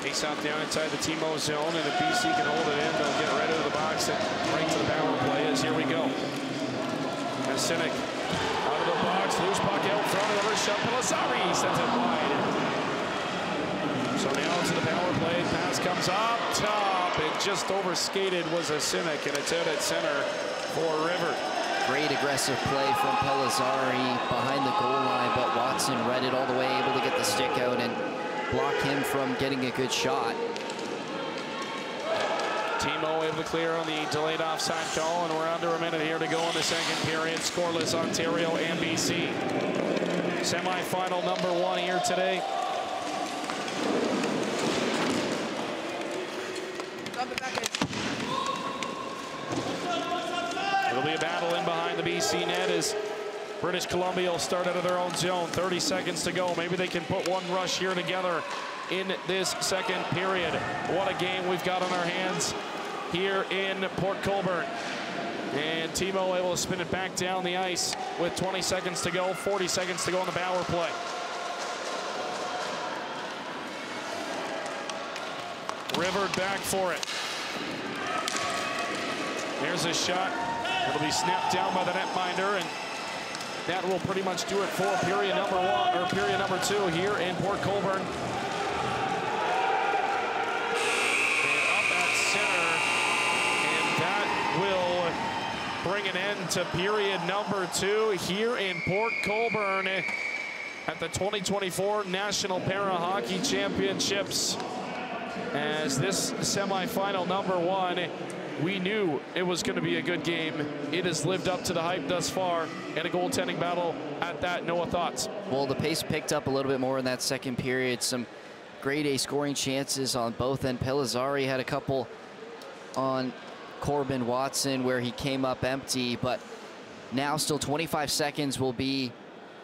Face out down inside the Team O zone, and if BC can hold it in, they'll get right out of the box and right to the power play. As here we go. As Cynic Out of the box, loose puck out front, another shot. Pelissari sends it wide. So now to the power play. Pass comes up top. It just overskated was a Simic, and it's out at center for River. Great aggressive play from Pelissari behind the goal line, but Watson read it all the way, able to get the stick out and block him from getting a good shot. Timo able to clear on the delayed offside call, and we're under a minute here to go in the second period. Scoreless Ontario and BC. Semi-final number 1 here today. It'll be a battle in behind the BC net as British Columbia will start out of their own zone. 30 seconds to go. Maybe they can put one rush here together in this second period. What a game we've got on our hands here in Port Colborne. And Timo able to spin it back down the ice with 20 seconds to go, 40 seconds to go on the power play. River back for it. Here's a shot. It'll be snapped down by the netminder, and that will pretty much do it for period number 1 or period number 2 here in Port Colborne. And up at center, and that will bring an end to period number 2 here in Port Colborne at the 2024 National Para Hockey Championships. As this semifinal number 1, we knew it was going to be a good game. It has lived up to the hype thus far, and a goaltending battle at that. Noah, thoughts? Well, the pace picked up a little bit more in that second period. Some grade A scoring chances on both ends. Pelissari had a couple on Corbin Watson where he came up empty, but now still 25 seconds will be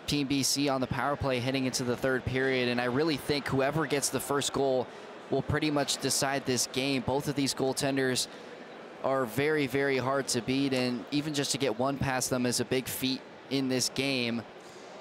Team BC on the power play heading into the third period, and I really think whoever gets the first goal will pretty much decide this game. Both of these goaltenders are very, very hard to beat, and even just to get one past them is a big feat in this game.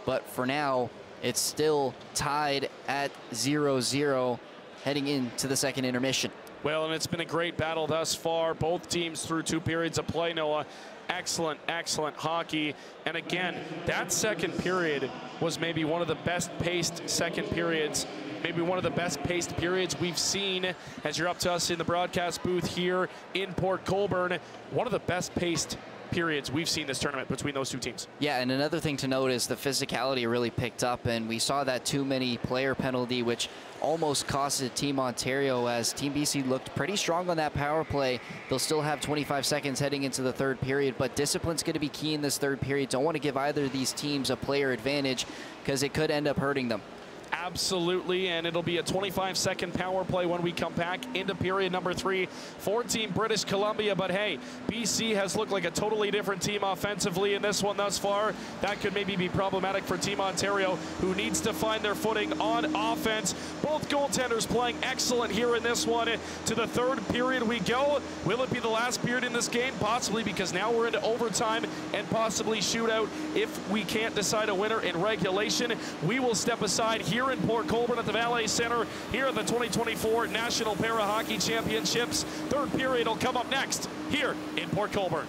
But for now, it's still tied at 0-0 heading into the second intermission. Well, and it's been a great battle thus far. Both teams through 2 periods of play, Noah. Excellent, excellent hockey. And again, that second period was maybe one of the best paced second periods, maybe one of the best paced periods we've seen as you're up to us in the broadcast booth here in Port Colborne. One of the best paced periods we've seen this tournament between those 2 teams. Yeah, and another thing to note is the physicality really picked up, and we saw that too many player penalty, which almost costed Team Ontario, as Team BC looked pretty strong on that power play. They'll still have 25 seconds heading into the third period, but discipline's going to be key in this third period. Don't want to give either of these teams a player advantage because it could end up hurting them. Absolutely, and it'll be a 25-second power play when we come back into period number 3 for Team British Columbia. But hey, BC has looked like a totally different team offensively in this one thus far. That could maybe be problematic for Team Ontario, who needs to find their footing on offense. Both goaltenders playing excellent here in this one. To the third period we go. Will it be the last period in this game? Possibly, because now we're into overtime and possibly shootout. If we can't decide a winner in regulation, we will step aside here in Port Colborne at the Valley Center here at the 2024 National Para Hockey Championships. Third period will come up next here in Port Colborne.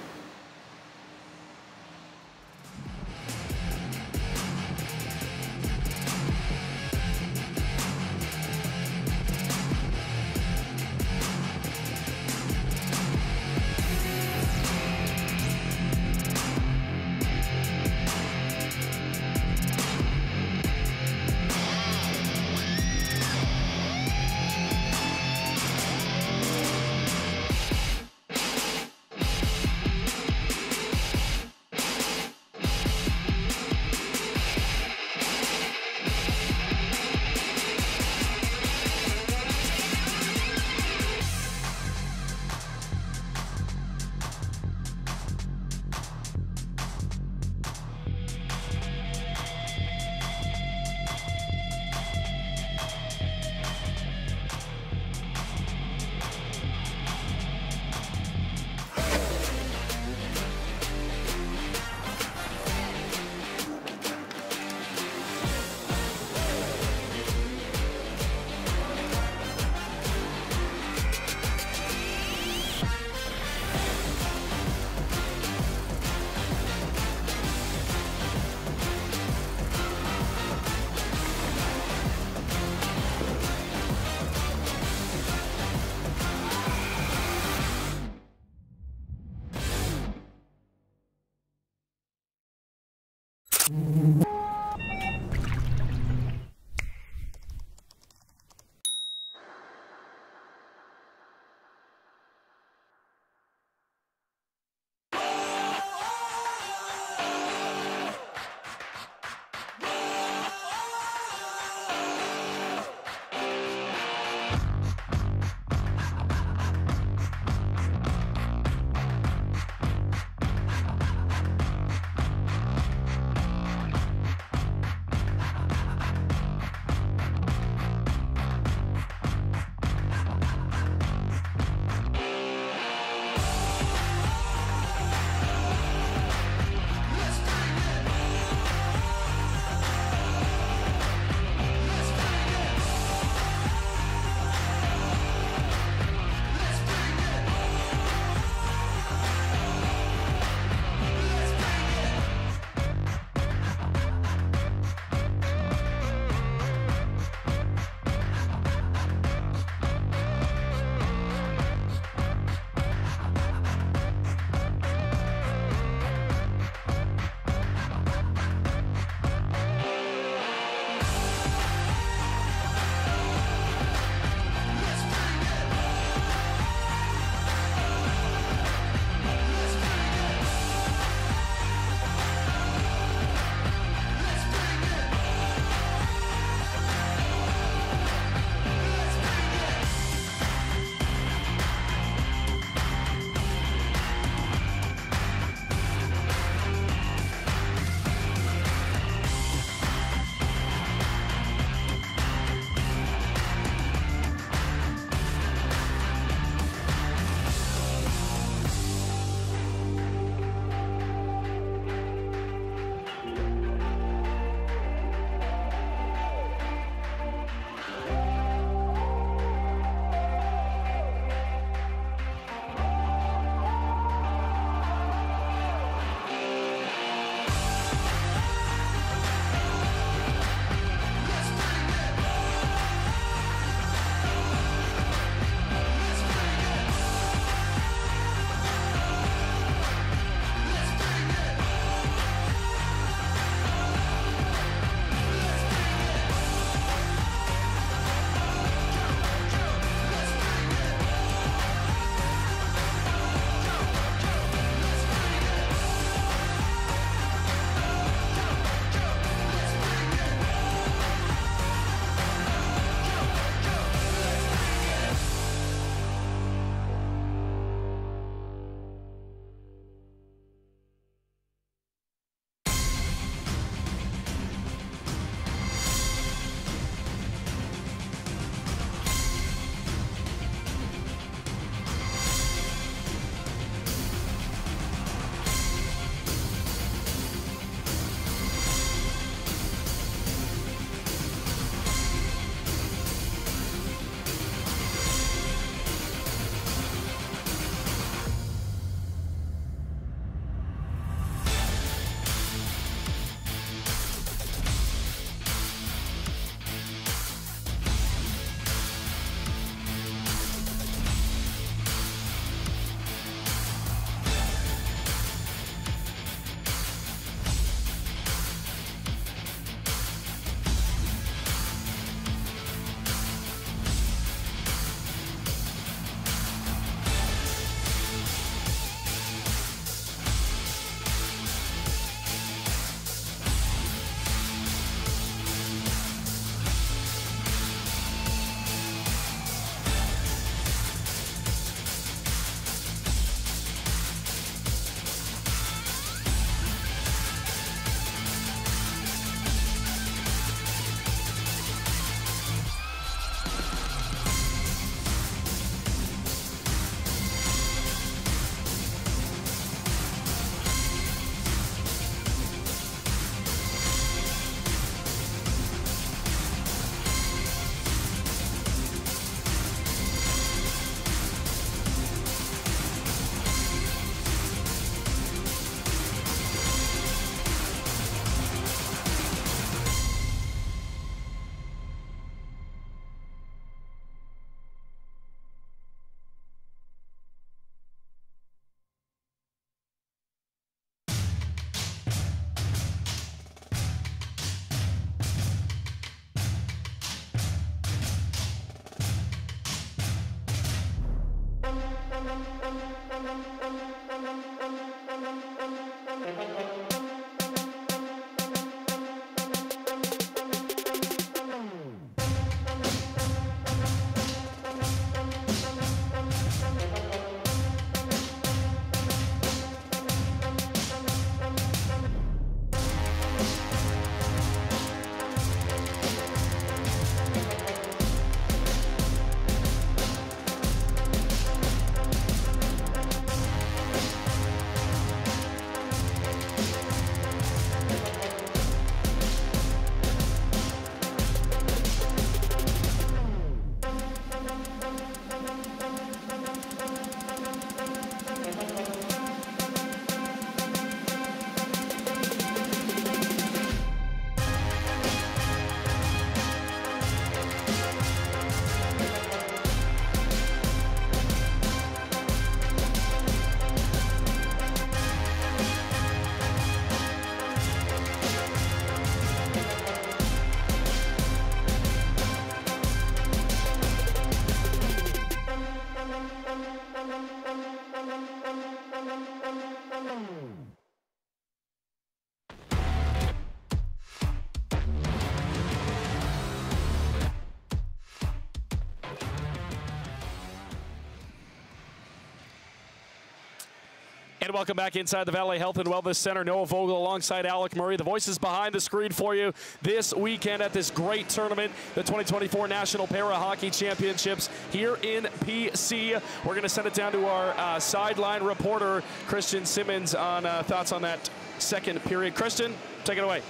And welcome back inside the Valley Health and Wellness Center. Noah Vogel alongside Alec Murray. The voices behind the screen for you this weekend at this great tournament, the 2024 National Para Hockey Championships here in PC. We're going to send it down to our sideline reporter, Christian Simmons, on thoughts on that second period. Christian, take it away.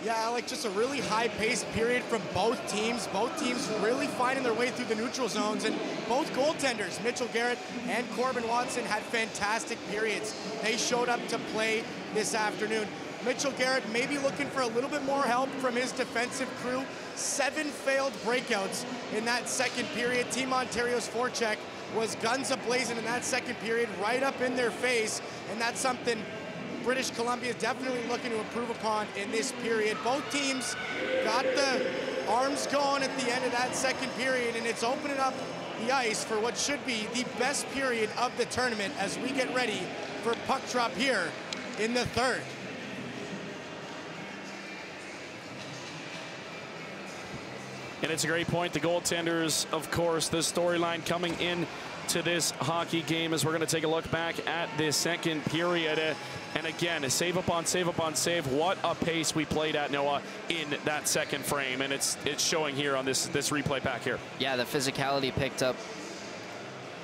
Yeah, Alec, just a really high-paced period from both teams. Both teams really finding their way through the neutral zones, and both goaltenders, Mitchell Garrett and Corbin Watson, had fantastic periods. They showed up to play this afternoon. Mitchell Garrett maybe looking for a little bit more help from his defensive crew. 7 failed breakouts in that second period. Team Ontario's forecheck was guns a-blazing in that second period, right up in their face, and that's something British Columbia is definitely looking to improve upon in this period. Both teams got the arms going at the end of that second period, and it's opening up the ice for what should be the best period of the tournament as we get ready for puck drop here in the third. And it's a great point. The goaltenders, of course, the storyline coming in to this hockey game as we're going to take a look back at this second period. And again, save upon save upon save. What a pace we played at, Noah, in that second frame. And it's showing here on this replay back here. Yeah, the physicality picked up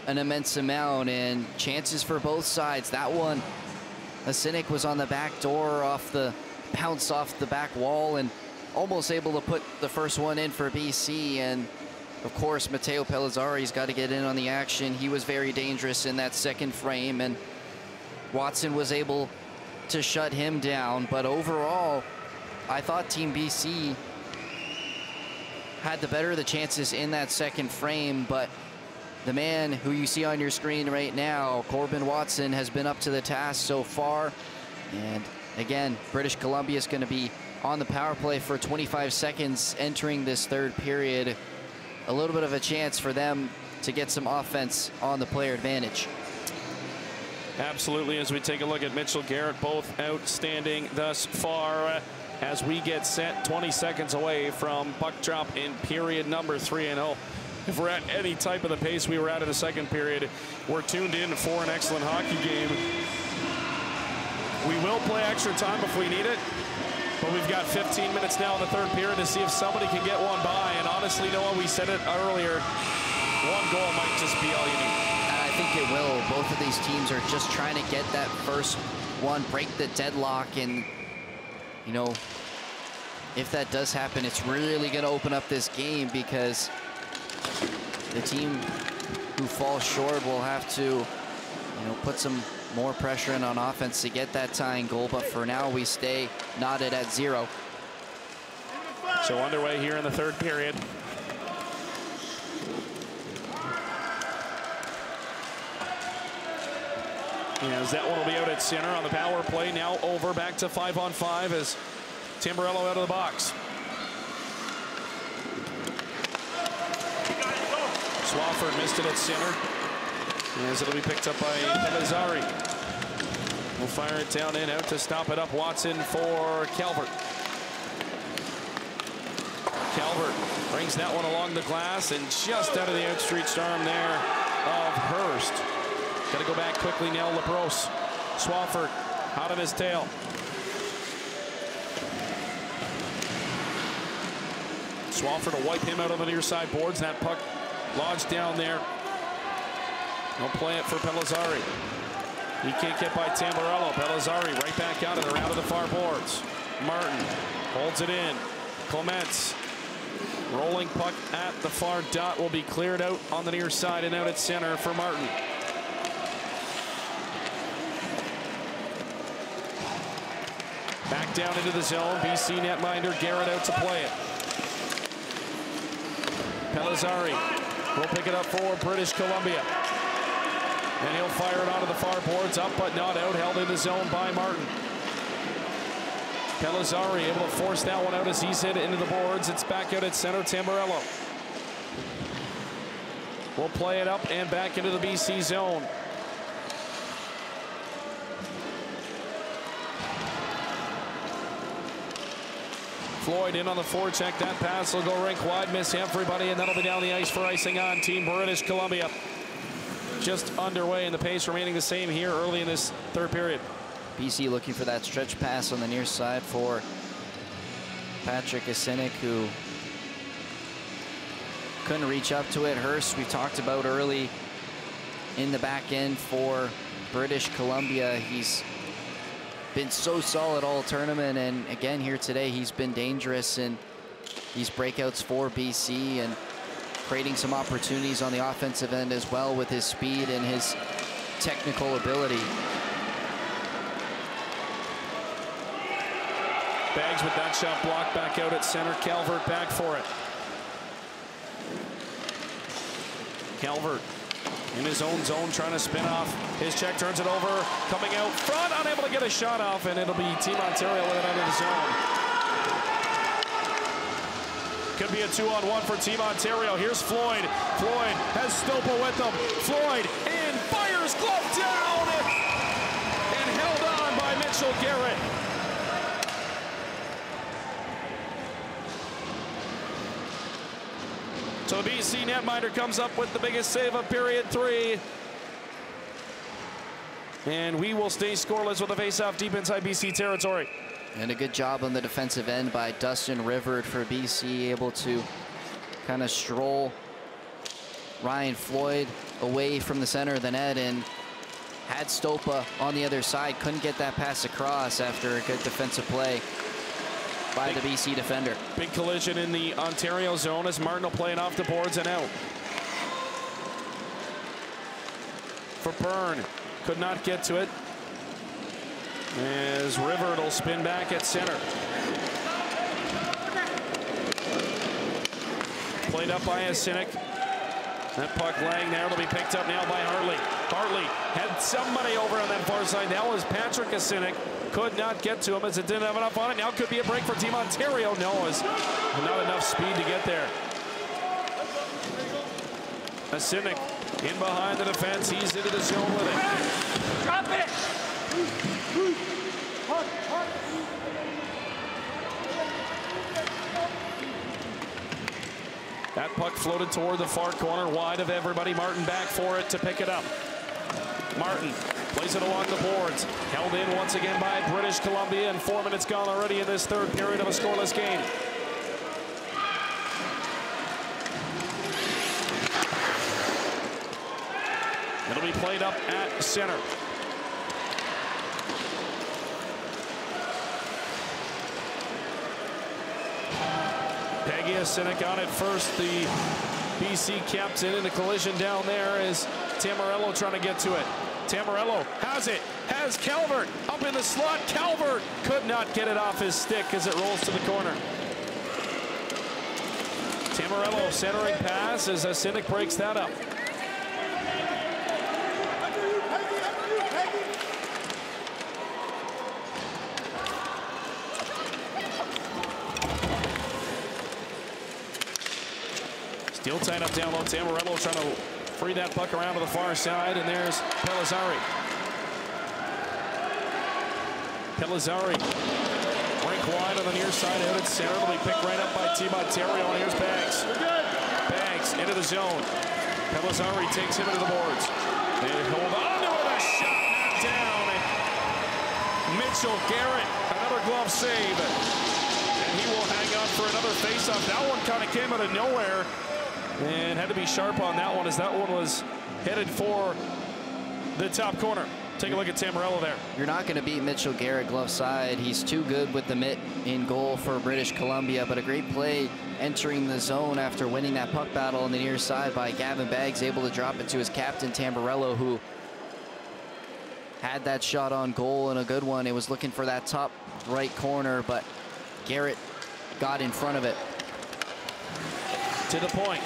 an immense amount and chances for both sides. That one, Asinik was on the back door bounced off the back wall and almost able to put the first one in for BC. And of course, Matteo Pellizzari's got to get in on the action. He was very dangerous in that second frame, and Watson was able to shut him down. But overall, I thought Team BC had the better of the chances in that second frame, but the man who you see on your screen right now, Corbin Watson, has been up to the task so far. And again, British Columbia is going to be on the power play for 25 seconds entering this third period. A little bit of a chance for them to get some offense on the player advantage. Absolutely, as we take a look at Mitchell Garrett, both outstanding thus far as we get set 20 seconds away from puck drop in period number 3. And if we're at any type of the pace we were at in the second period, we're tuned in for an excellent hockey game. We will play extra time if we need it, but we've got 15 minutes now in the third period to see if somebody can get one by. And honestly, Noah, we said it earlier, one goal might just be all you need. I think it will. Both of these teams are just trying to get that first one, break the deadlock. And, you know, if that does happen, it's really going to open up this game, because the team who falls short will have to, you know, put some more pressure in on offense to get that tying goal. But for now, we stay knotted at 0. So underway here in the third period. As that one will be out at center on the power play. Now over back to 5-on-5 as Tamburello out of the box. Swafford missed it at center. As it'll be picked up by Pellizzari. We'll fire it down and out to stop it up. Watson for Calvert. Calvert brings that one along the glass and just out of the outstretched arm there of Hurst. Got to go back quickly now. LaBrosse. Swafford out of his tail. Swafford will wipe him out on the near side boards. That puck lodged down there. They'll play it for Pellizzari. He can't get by Tamburello. Pellizzari right back out of the round of the far boards. Martin holds it in. Clements. Rolling puck at the far dot will be cleared out on the near side and out at center for Martin. Back down into the zone. BC netminder Garrett out to play it. Pellizzari will pick it up for British Columbia. And he'll fire it onto the far boards. Up but not out. Held in the zone by Martin. Pellizzari able to force that one out as he's hit into the boards. It's back out at center. Tamburello will play it up and back into the BC zone. Floyd in on the forecheck. That pass will go rink wide, miss everybody, and that'll be down the ice for icing on Team British Columbia. Just underway, and the pace remaining the same here early in this third period. BC looking for that stretch pass on the near side for Patrick Asinik, who couldn't reach up to it. Hurst, we talked about early in the back end for British Columbia. He's been so solid all tournament, and again here today he's been dangerous in these breakouts for BC and creating some opportunities on the offensive end as well with his speed and his technical ability. Bags with that shot blocked back out at center. Calvert back for it. Calvert in his own zone trying to spin off. His check turns it over. Coming out front, unable to get a shot off, and it'll be Team Ontario with it out of the zone. Could be a 2-on-1 for Team Ontario. Here's Floyd. Floyd has Stopa with him. Floyd in, fires, glove down, and held on by Mitchell Garrett. So the BC netminder comes up with the biggest save of period 3. And we will stay scoreless with a face-off deep inside BC territory. And a good job on the defensive end by Dustin Rivard for BC, able to kind of stroll Ryan Floyd away from the center of the net and had Stopa on the other side. Couldn't get that pass across after a good defensive play by the BC defender. Big collision in the Ontario zone as Martin will play it off the boards and out. For Byrne, could not get to it. As Rivard will spin back at center. Played up by Asinik. That puck laying there. It'll be picked up now by Hartley. Hartley had somebody over on that far side. That was Patrick Asinik. Could not get to him as it didn't have enough on it. Now could be a break for Team Ontario. No, as not enough speed to get there. Asinik in behind the defense. He's into the zone with it. Drop it! That puck floated toward the far corner, wide of everybody. Martin back for it to pick it up. Martin plays it along the boards. Held in once again by British Columbia, and 4 minutes gone already in this third period of a scoreless game. It'll be played up at center. Peggy Asinik on it first. The BC captain in the collision down there is Tamburello trying to get to it. Tamburello has it, has Calvert up in the slot. Calvert could not get it off his stick as it rolls to the corner. Tamburello centering pass as Asinik breaks that up. Still tied up down low. Tamburello trying to Free that puck around to the far side, and there's Pellizzari. Pellizzari, rink wide on the near side, out at center. It'll be picked right up by Team Ontario, and here's Bags. Bags into the zone. Pellizzari takes him into the boards. They hold on to it, a shot knocked down. Mitchell Garrett, another glove save. And he will hang on for another faceoff. That one kind of came out of nowhere and had to be sharp on that one, as that one was headed for the top corner. Take a look at Tamborello there. You're not going to beat Mitchell Garrett glove side. He's too good with the mitt in goal for British Columbia, but a great play entering the zone after winning that puck battle on the near side by Gavin Baggs, able to drop it to his captain Tamborello, who had that shot on goal, and a good one. It was looking for that top right corner, but Garrett got in front of it. To the point.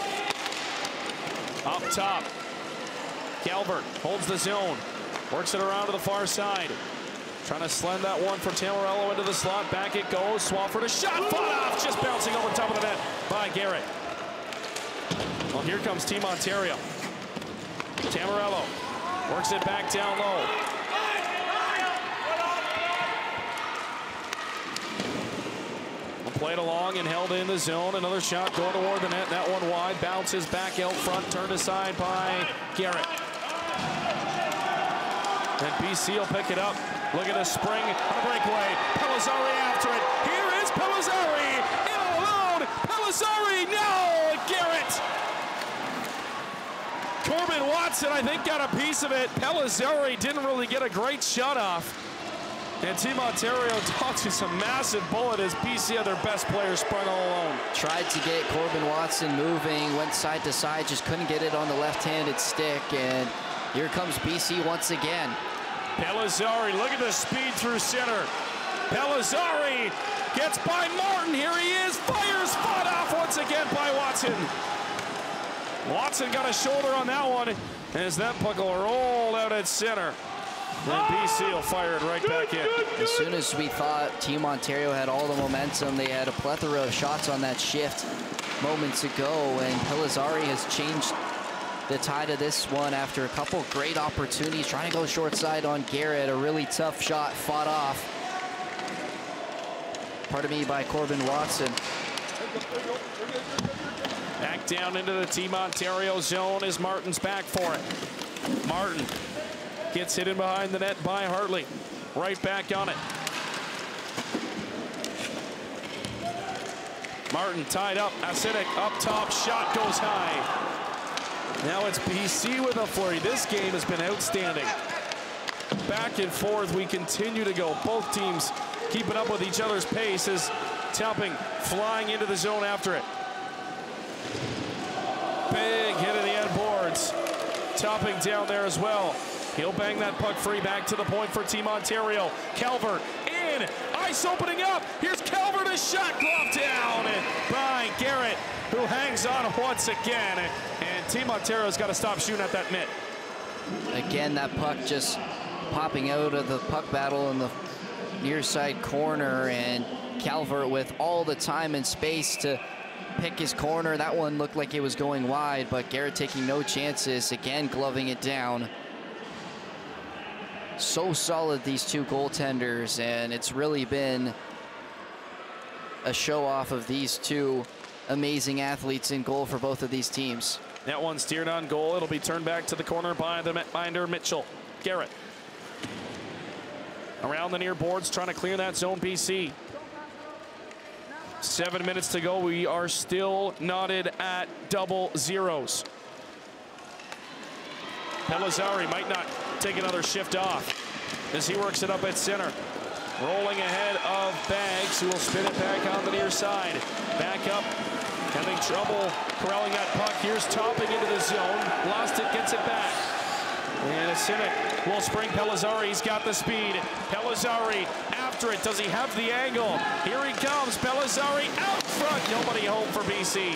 Up top. Calvert holds the zone. Works it around to the far side. Trying to send that one for Tamborello into the slot. Back it goes. Swafford, a shot fought off. Just bouncing over top of the net by Garrett. Well, here comes Team Ontario. Tamborello works it back down low. Played along and held in the zone. Another shot going toward the net. That one wide. Bounces back out front. Turned aside by Garrett. And BC will pick it up. Look at the spring on the breakaway. Pellizzari after it. Here is Pellizzari. In alone. Pellizzari. No! Garrett. Corbin Watson, I think, got a piece of it. Pellizzari didn't really get a great shot off. And Team Ontario dodges a massive bullet as BC had their best player sprung all alone. Tried to get Corbin Watson moving, went side to side, just couldn't get it on the left-handed stick, and here comes BC once again. Pellizzari, look at the speed through center. Pellizzari gets by Martin, here he is, fires, fought off once again by Watson. Watson got a shoulder on that one as that puck will roll out at center. And BC will fire it right back in. As soon as we thought Team Ontario had all the momentum, they had a plethora of shots on that shift moments ago, and Pellizzari has changed the tide of this one after a couple great opportunities, trying to go short side on Garrett. A really tough shot fought off, pardon me, by Corbin Watson. Back down into the Team Ontario zone as Martin's back for it. Martin gets hit in behind the net by Hartley. Right back on it. Martin tied up. Acidic up top. Shot goes high. Now it's BC with a flurry. This game has been outstanding. Back and forth we continue to go. Both teams keeping up with each other's pace as Topping flying into the zone after it. Big hit in the end boards. Topping down there as well. He'll bang that puck free back to the point for Team Ontario. Calvert in, ice opening up. Here's Calvert, a shot glove down by Garrett, who hangs on once again. And Team Ontario's got to stop shooting at that net. Again, that puck just popping out of the puck battle in the near side corner, and Calvert with all the time and space to pick his corner. That one looked like it was going wide, but Garrett taking no chances, again gloving it down. So solid, these two goaltenders, and it's really been a show off of these two amazing athletes in goal for both of these teams. That one steered on goal. It'll be turned back to the corner by the netminder, Mitchell Garrett. Around the near boards, trying to clear that zone, BC. 7 minutes to go. We are still knotted at double zeros. Pellizzari might not take another shift off as he works it up at center. Rolling ahead of Baggs, who will spin it back on the near side. Back up, having trouble corralling that puck. Here's Topping into the zone. Lost it, gets it back. And Acidic will spring Pellizzari. He's got the speed. Pellizzari after it. Does he have the angle? Here he comes. Pellizzari out front. Nobody home for BC.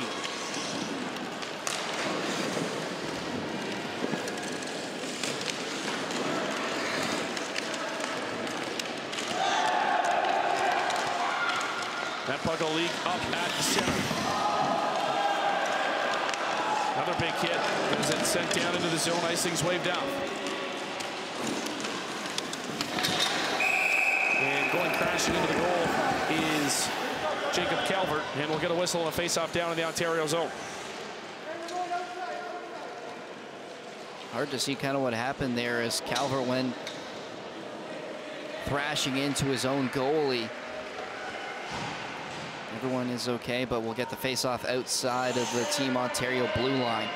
That puck will leak up at the center. Another big hit as it's sent down into the zone. Icing's waved off. And going crashing into the goal is Jacob Calvert, and we'll get a whistle and a face-off down in the Ontario zone. Hard to see kind of what happened there as Calvert went thrashing into his own goalie. Everyone is okay, but we'll get the face-off outside of the Team Ontario blue line.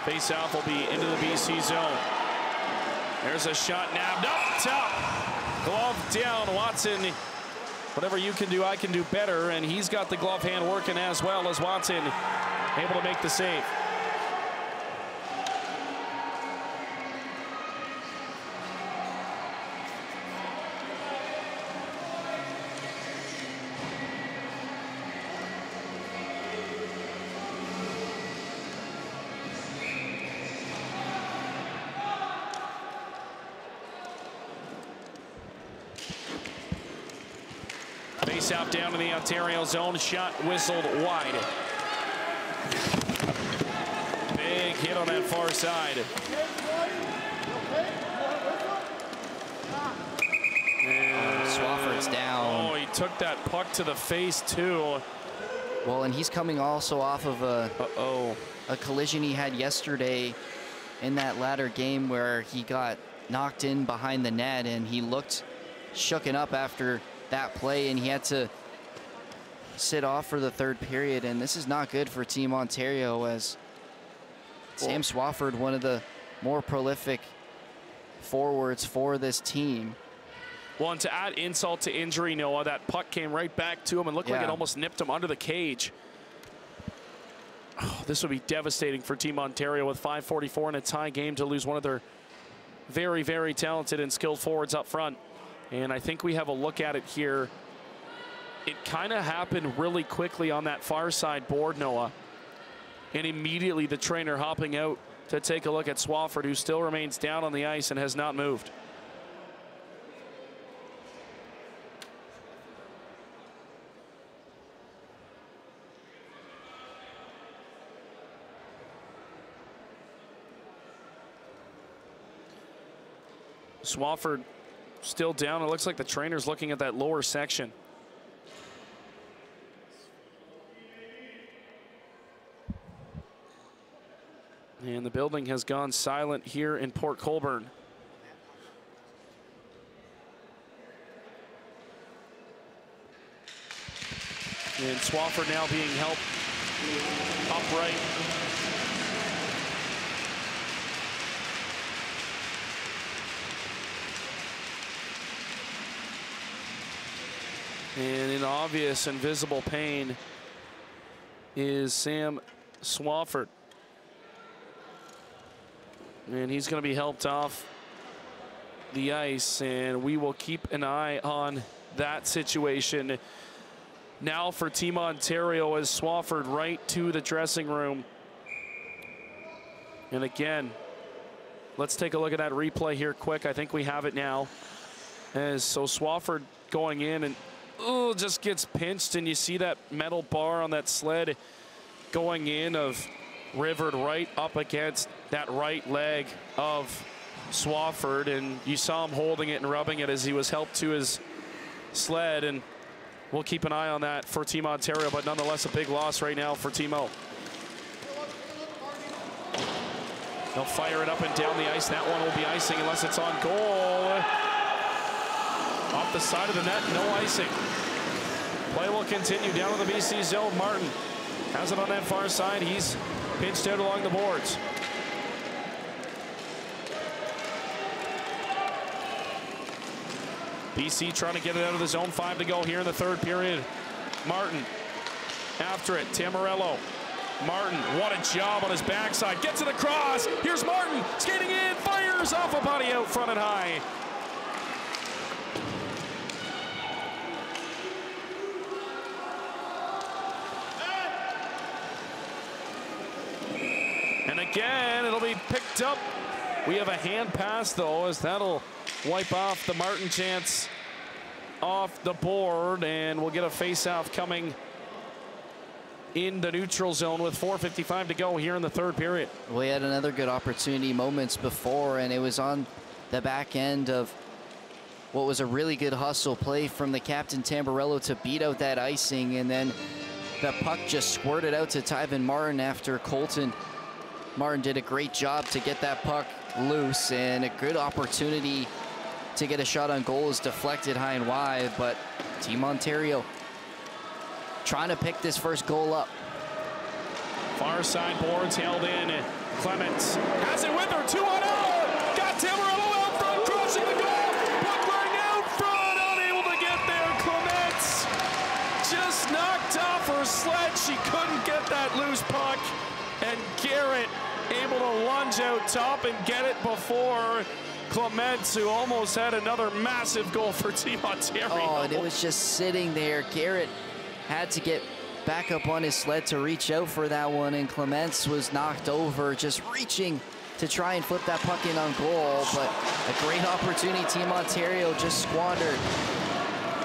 Face-off will be into the BC zone. There's a shot nabbed up top. Glove down, Watson. Whatever you can do, I can do better. And he's got the glove hand working as well as Watson able to make the save. Face out down to the Ontario zone. Shot whistled wide. Big hit on that far side. Swafford's down. Oh, he took that puck to the face too. Well, and he's coming also off of a collision he had yesterday in that latter game where he got knocked in behind the net, and he looked shooken up after that play, and he had to sit off for the third period. And this is not good for Team Ontario, as Sam Swafford, one of the more prolific forwards for this team. Well, and to add insult to injury, Noah, that puck came right back to him and looked like it almost nipped him under the cage. Oh, this would be devastating for Team Ontario with 5:44 in a tie game to lose one of their very, very talented and skilled forwards up front. And I think we have a look at it here. It kind of happened really quickly on that far side board, Noah. And immediately the trainer hopping out to take a look at Swafford, who still remains down on the ice and has not moved. Swafford still down. It looks like the trainer's looking at that lower section. And the building has gone silent here in Port Colborne. And Swafford now being helped upright. And in obvious and visible pain is Sam Swafford. And he's going to be helped off the ice, and we will keep an eye on that situation. Now for Team Ontario is Swafford right to the dressing room. And again, let's take a look at that replay here quick. I think we have it now. So Swafford going in and just gets pinched, and you see that metal bar on that sled going in of rivered right up against that right leg of Swafford, and you saw him holding it and rubbing it as he was helped to his sled, and we'll keep an eye on that for Team Ontario, but nonetheless a big loss right now for Team O. They'll fire it up and down the ice. That one will be icing unless it's on goal. Off the side of the net, no icing. Play will continue down to the BC zone. Martin has it on that far side. He's pinched out along the boards. BC trying to get it out of the zone. 5 to go here in the third period. Martin after it. Tamarello. Martin, what a job on his backside. Gets it across. Here's Martin skating in. Fires off a body out front and high. And And again, it'll be picked up. We have a hand pass, though, as that'll wipe off the Martin chance off the board, and we'll get a face-off coming in the neutral zone with 4:55 to go here in the third period. We had another good opportunity moments before, and it was on the back end of what was a really good hustle play from the captain Tamburello to beat out that icing, and then the puck just squirted out to Tyven Martin after Colton Martin did a great job to get that puck loose, and a good opportunity to get a shot on goal is deflected high and wide, but Team Ontario trying to pick this first goal up. Far side boards held in. Clements has it with her, 2-on-0. Got Tamburello out front, crossing the goal. Puck lying out front, unable to get there. Clements just knocked off her sled. She couldn't get that loose puck. And Garrett able to lunge out top and get it before Clements, who almost had another massive goal for Team Ontario. Oh, and it was just sitting there. Garrett had to get back up on his sled to reach out for that one, and Clements was knocked over, just reaching to try and flip that puck in on goal, but a great opportunity Team Ontario just squandered.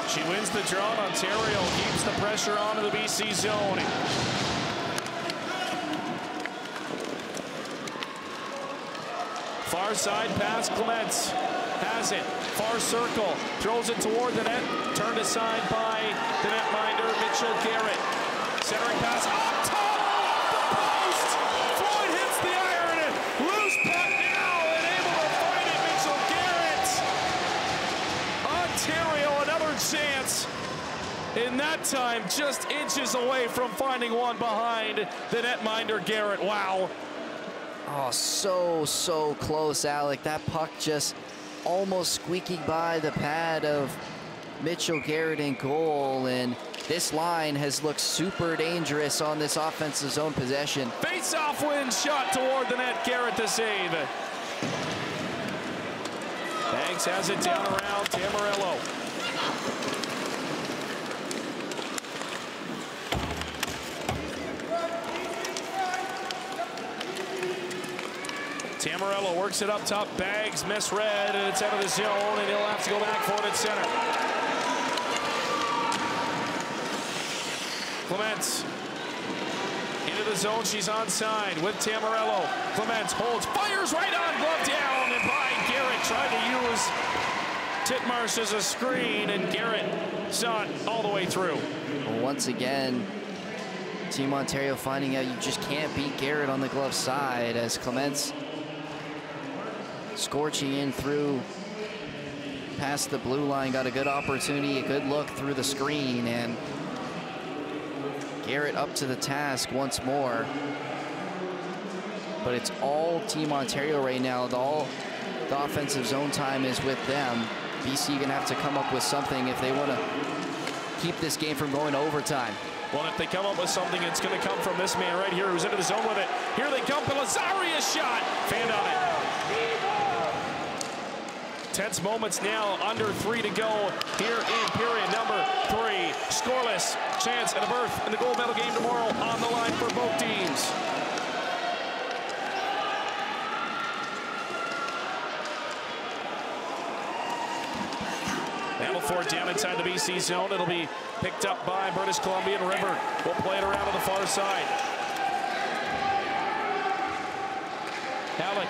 She wins the draw, and Ontario keeps the pressure on to the BC zone. Far side pass, Clements has it. Far circle, throws it toward the net, turned aside by the netminder, Mitchell Garrett. Centering pass up top, the post! Floyd hits the iron, loose puck now, and able to find it, Mitchell Garrett. Ontario, another chance. In that time, just inches away from finding one behind the netminder, Garrett. Wow. Oh, so close, Alec. That puck just almost squeaking by the pad of Mitchell Garrett in goal, and this line has looked super dangerous on this offensive zone possession. Face-off win shot toward the net, Garrett to save. Banks has it down around Tamburello. Tamburello works it up top, bags, misread, and it's out of the zone, and he'll have to go back for it at center. Clements into the zone, she's onside with Tamburello. Clements holds, fires right on, glove down, and by Garrett tried to use Titmarsh as a screen, and Garrett saw it all the way through. Once again, Team Ontario finding out you just can't beat Garrett on the glove side, as Clements scorching in through past the blue line, got a good opportunity, a good look through the screen, and Garrett up to the task once more. But it's all Team Ontario right now. All the offensive zone time is with them. BC gonna have to come up with something if they want to keep this game from going to overtime. Well, if they come up with something, it's going to come from this man right here who's into the zone with it. Here they come, Pellizzari, a shot, fanned on it. Tense moments now, under 3 to go here in period number 3. Scoreless, chance at a berth in the gold medal game tomorrow on the line for both teams. Battleford down inside the BC zone. It'll be picked up by British Columbia, and River will play it around to the far side. Halleck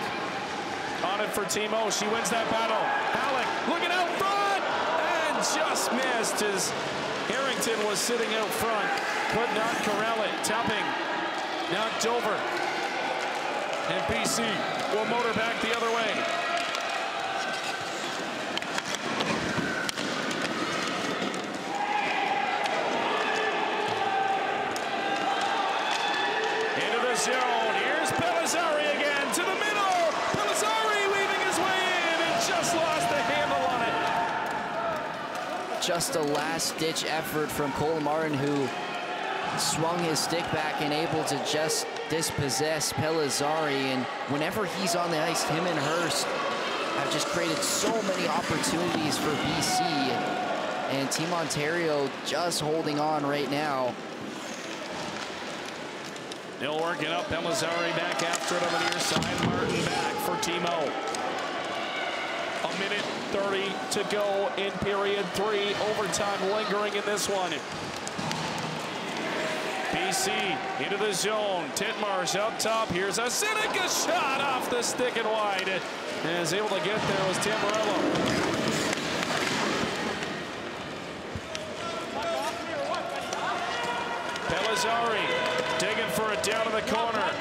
on it for Timo. She wins that battle. Halleck looking out front and just missed as Harrington was sitting out front. Could not corral it. Tapping knocked over. And BC will motor back the other way. Zone. Here's Pellizzari again to the middle. Pellizzari weaving his way in and just lost the handle on it. Just a last-ditch effort from Cole Martin, who swung his stick back and able to just dispossess Pellizzari. And whenever he's on the ice, him and Hurst have just created so many opportunities for BC. And Team Ontario just holding on right now. They'll work it up. Pellizzari back after it on the near side. Martin back for Timo. 1:30 to go in period 3. Overtime lingering in this one. BC into the zone. Titmarsh up top. Here's a Cynic, a shot off the stick and wide. And is able to get there was Tamburello. Pellizzari digging for it down in the corner.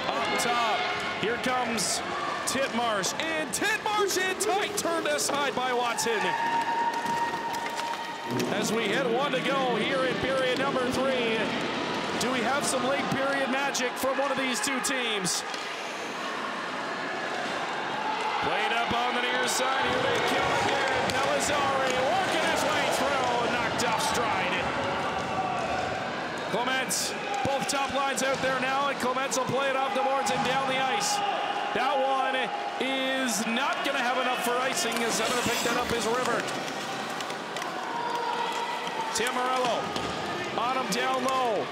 Up top. Here comes Titmarsh. And Titmarsh in tight. Turned aside by Watson. As we hit 1 to go here in period number 3. Do we have some late period magic from one of these two teams? Played up on the near side. Here they come again. Pellizzari working his way through. Knocked off stride. Clements, both top lines out there now, and Clements will play it off the boards and down the ice. That one is not going to have enough for icing, as I'm going to pick that up is River. Tamburello on him down low.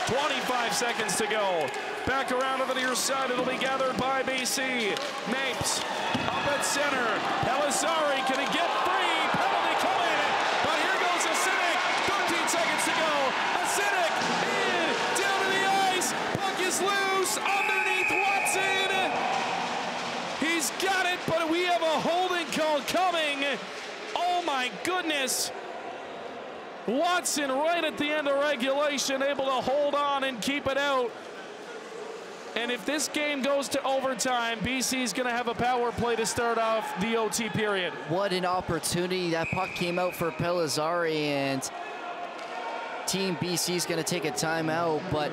25 seconds to go. Back around to the near side. It'll be gathered by BC. Mapes up at center. Pellizzari, can he get free? Penalty coming. But here goes a Cynic. 13 seconds to go. A Cynic in. Down to the ice. Puck is loose. Underneath Watson. He's got it, but we have a holding call coming. Oh my goodness. Watson right at the end of regulation, able to hold on and keep it out. And if this game goes to overtime, BC's going to have a power play to start off the OT period. What an opportunity. That puck came out for Pellizzari, and Team BC's going to take a timeout. But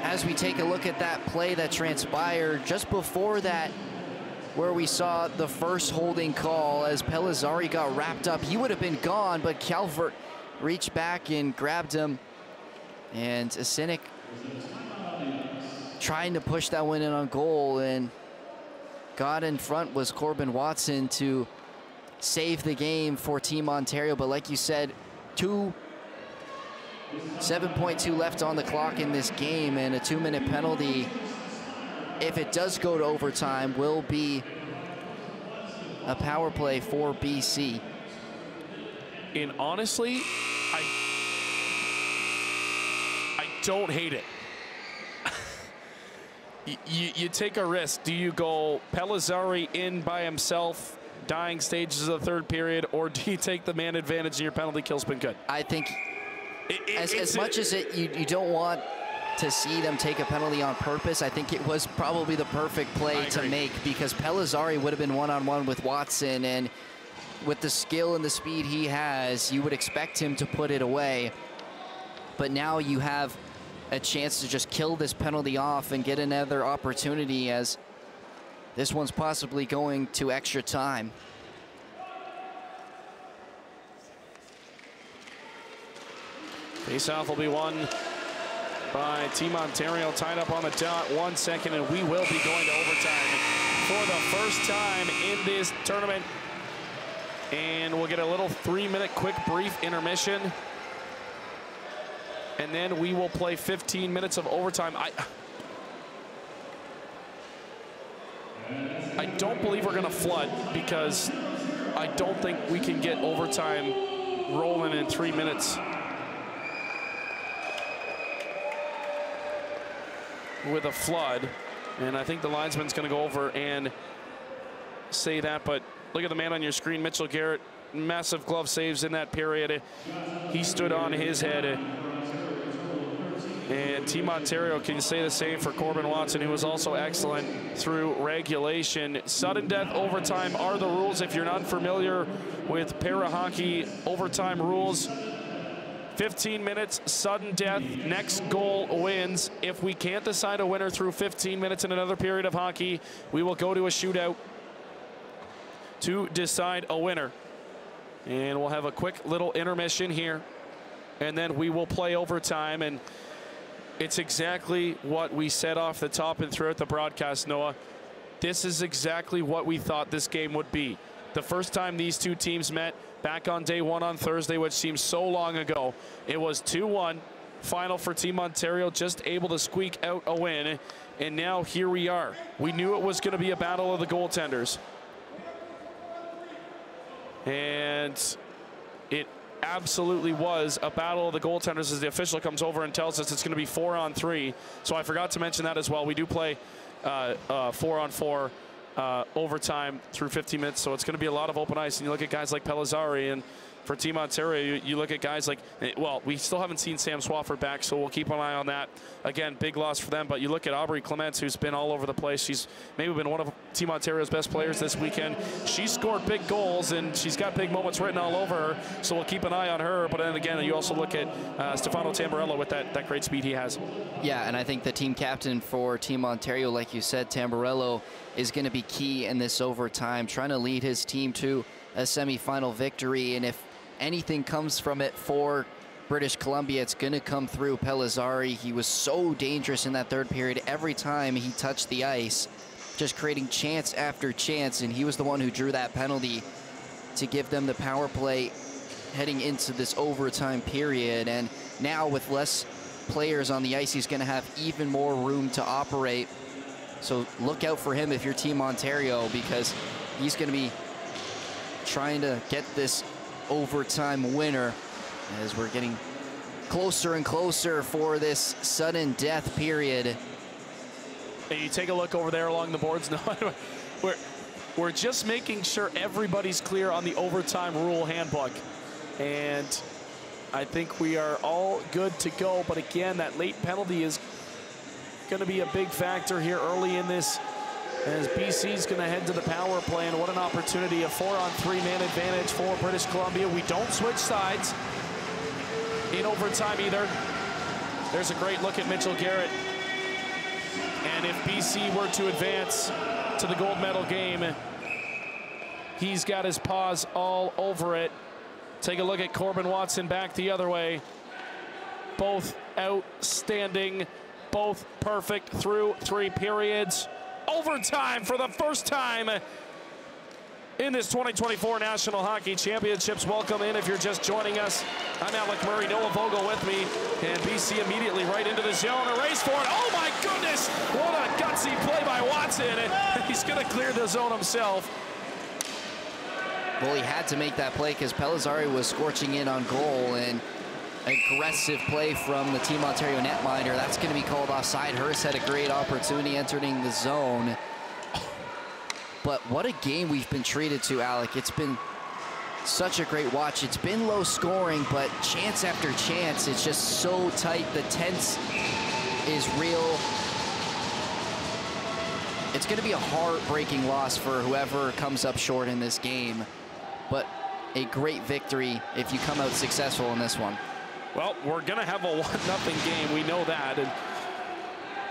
as we take a look at that play that transpired just before that, where we saw the first holding call as Pellizzari got wrapped up, he would have been gone, but Calvert reached back and grabbed him, and a Cynic trying to push that one in on goal, and got in front was Corbin Watson to save the game for Team Ontario. But like you said, 7.2 left on the clock in this game, and a 2-minute penalty, if it does go to overtime, will be a power play for BC. And honestly, I don't hate it. You take a risk. Do you go Pellizzari in by himself, dying stages of the third period, or do you take the man advantage and your penalty kill's been good? I think as much as you don't want to see them take a penalty on purpose, I think it was probably the perfect play to make, because Pellizzari would have been one-on-one with Watson, and with the skill and the speed he has, you would expect him to put it away. But now you have a chance to just kill this penalty off and get another opportunity, as this one's possibly going to extra time. Face-off will be won by Team Ontario, tied up on the dot, 1 second, and we will be going to overtime for the first time in this tournament. And we'll get a little 3-minute quick brief intermission, and then we will play 15 minutes of overtime. I don't believe we're going to flood, because I don't think we can get overtime rolling in 3 minutes with a flood. And I think the linesman's going to go over and say that, but look at the man on your screen, Mitchell Garrett. Massive glove saves in that period. He stood on his head. And Team Ontario can say the same for Corbin Watson, who was also excellent through regulation. Sudden death overtime are the rules. If you're not familiar with para-hockey overtime rules, 15 minutes, sudden death, next goal wins. If we can't decide a winner through 15 minutes in another period of hockey, we will go to a shootout to decide a winner. And we'll have a quick little intermission here, and then we will play overtime. And it's exactly what we said off the top and throughout the broadcast, Noah. This is exactly what we thought this game would be. The first time these two teams met back on day 1 on Thursday, which seems so long ago, it was 2-1. final for Team Ontario, just able to squeak out a win. And now here we are. We knew it was going to be a battle of the goaltenders. And it absolutely was a battle of the goaltenders as the official comes over and tells us it's going to be 4-on-3. So I forgot to mention that as well. We do play 4-on-4 overtime through 15 minutes, so it's going to be a lot of open ice. And you look at guys like Pellizzari, and for Team Ontario, you look at guys like, well, we still haven't seen Sam Swafford back, so we'll keep an eye on that. Again, big loss for them, but you look at Aubrey Clements, who's been all over the place. She's maybe been one of Team Ontario's best players this weekend. She scored big goals, and she's got big moments written all over her, so we'll keep an eye on her. But then again, you also look at Stefano Tamburello with that great speed he has. Yeah, and I think the team captain for Team Ontario, like you said, Tamburello, is going to be key in this overtime, trying to lead his team to a semifinal victory. And if anything comes from it for British Columbia, it's going to come through Pellizzari. He was so dangerous in that third period. Every time he touched the ice, just creating chance after chance, and he was the one who drew that penalty to give them the power play heading into this overtime period. And now with less players on the ice, he's going to have even more room to operate. So look out for him if you're Team Ontario, because he's going to be trying to get this overtime winner as we're getting closer and closer for this sudden death period. Hey, you take a look over there along the boards. No, we're just making sure everybody's clear on the overtime rule handbook, and I think we are all good to go. But again, that late penalty is going to be a big factor here early in this, as BC's going to head to the power play. And what an opportunity, a 4-on-3 man advantage for British Columbia. We don't switch sides in overtime either. There's a great look at Mitchell Garrett. And if BC were to advance to the gold medal game, he's got his paws all over it. Take a look at Corbin Watson back the other way. Both outstanding, both perfect through 3 periods. Overtime for the first time in this 2024 National Hockey Championships. Welcome in if you're just joining us. I'm Alec Murray, Noah Vogel with me, and BC immediately right into the zone. A race for it. Oh my goodness, what a gutsy play by Watson. And he's going to clear the zone himself. Well, he had to make that play because Pellizzari was scorching in on goal, and aggressive play from the Team Ontario netminder. That's going to be called offside. Hurst had a great opportunity entering the zone. But what a game we've been treated to, Alec. It's been such a great watch. It's been low scoring, but chance after chance. It's just so tight. The tense is real. It's going to be a heartbreaking loss for whoever comes up short in this game, but a great victory if you come out successful in this one. Well, we're going to have a 1-0 game. We know that. And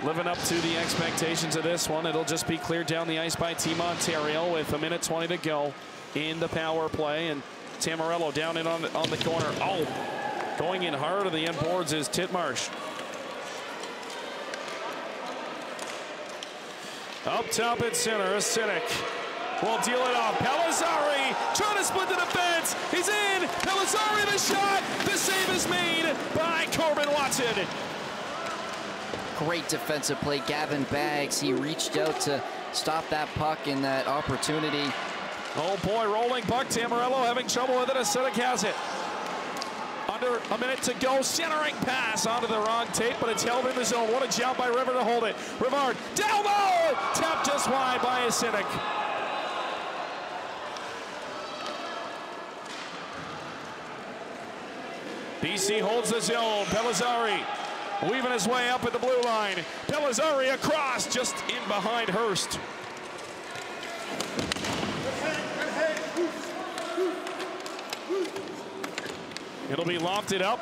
living up to the expectations of this one, it'll just be cleared down the ice by Team Ontario with 1:20 to go in the power play. And Tamburello down in on the corner. Oh, going in hard to the end boards is Titmarsh. Up top at center, Cynic will deal it off. Pellizzari trying to split the defense. He's in. Pellizzari the shot. The save is made by Corbin Watson. Great defensive play. Gavin Baggs, he reached out to stop that puck in that opportunity. Oh boy, rolling puck. Tamburello having trouble with it. Cynic has it. Under a minute to go, centering pass onto the wrong tape, but it's held in the zone. What a job by River to hold it. Rivard, down low, tapped just wide by Cynic. BC holds the zone. Pellizzari weaving his way up at the blue line. Pellizzari across, just in behind Hurst. It'll be lofted up.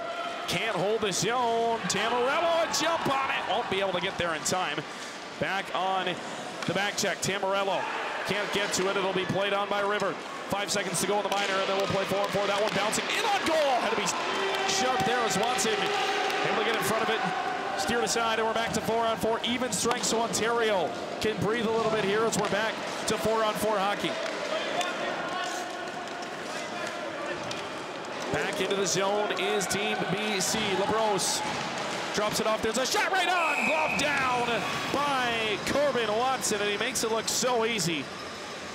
Can't hold the zone. Tamburello, a jump on it. Won't be able to get there in time. Back on the back check. Tamburello can't get to it. It'll be played on by River. 5 seconds to go in the minor, and then we'll play 4-on-4. That one bouncing in on goal. Had to be sharp there as Watson able to get in front of it. Steered aside, and we're back to 4-on-4. Even strength, so Ontario can breathe a little bit here as we're back to 4-on-4 hockey. Back Back into the zone is Team BC. LaBrosse drops it off. There's a shot right on. Glove down by Corbin Watson, and he makes it look so easy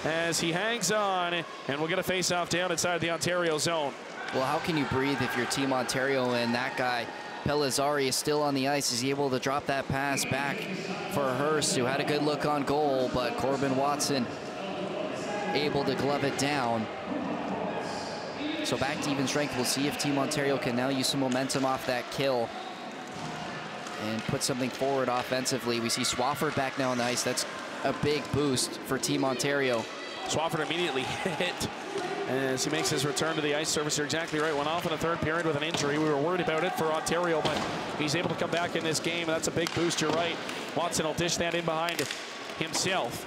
as he hangs on, and we'll get a face-off down inside the Ontario zone. Well, how can you breathe if you're Team Ontario and that guy, Pellizzari, is still on the ice? Is he able to drop that pass back for Hurst, who had a good look on goal, but Corbin Watson able to glove it down. So back to even strength. We'll see if Team Ontario can now use some momentum off that kill and put something forward offensively. We see Swafford back now on the ice. That's a big boost for Team Ontario. Swafford immediately hit as he makes his return to the ice surface. You're exactly right. Went off in the third period with an injury. We were worried about it for Ontario, but he's able to come back in this game. That's a big boost. You're right. Watson will dish that in behind himself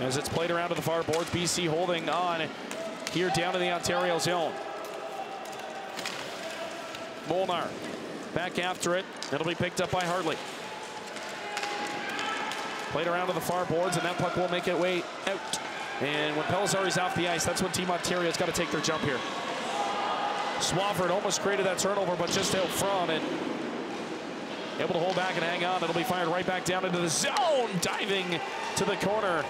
as it's played around to the far boards. BC holding on here down in the Ontario zone. Molnar back after it. It'll be picked up by Hartley. Played around to the far boards, and that puck will make its way out. And when Pellizzari's off the ice, that's when Team Ontario's got to take their jump here. Swafford almost created that turnover, but just out front and able to hold back and hang on. It'll be fired right back down into the zone. Diving to the corner.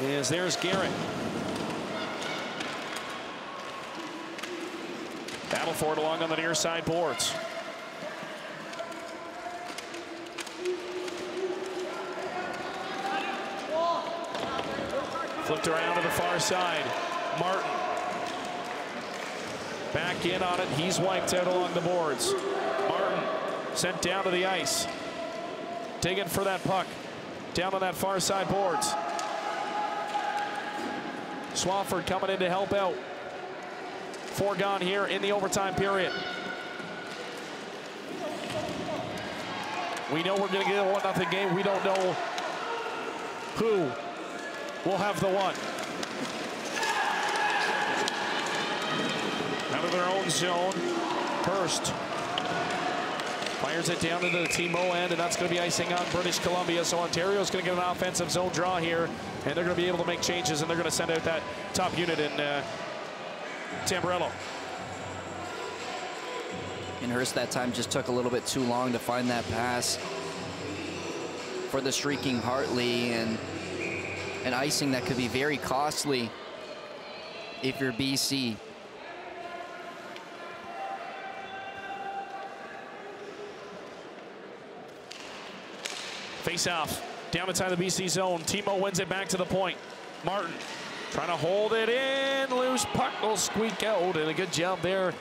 As there's Garrett. Battle for it along on the near side boards. Flipped around to the far side. Martin. Back in on it. He's wiped out along the boards. Martin sent down to the ice. Digging for that puck. Down on that far side boards. Swafford coming in to help out. 4 gone here in the overtime period. We know we're going to get a 1-0 game. We don't know who will have the one. Out of their own zone, Hurst fires it down into the T-Mo end, and that's going to be icing on British Columbia. So Ontario's going to get an offensive zone draw here, and they're going to be able to make changes, and they're going to send out that top unit in Tamburello. And Hurst that time just took a little bit too long to find that pass for the streaking Hartley, and an icing that could be very costly if you're BC. Face off down inside the BC zone. T-Mo wins it back to the point. Martin trying to hold it in. Loose puck will squeak out, and a good job there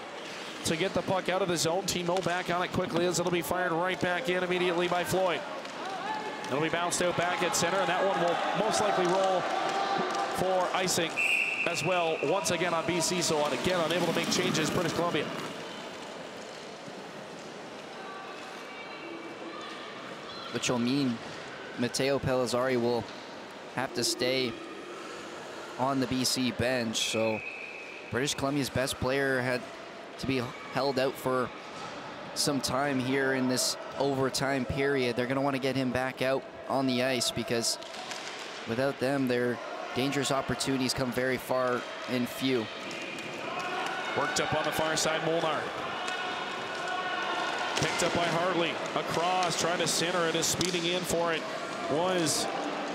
to get the puck out of the zone. T-Mo back on it quickly as it'll be fired right back in immediately by Floyd. It'll be bounced out back at center, and that one will most likely roll for icing as well once again on BC. So again, unable to make changes, British Columbia. Which will mean Matteo Pellizzari will have to stay on the BC bench. So British Columbia's best player had to be held out for some time here in this overtime period. They're going to want to get him back out on the ice, because without them, their dangerous opportunities come very far and few. Worked up on the far side, Molnar. Picked up by Hartley. Across, trying to center it, is speeding in for it was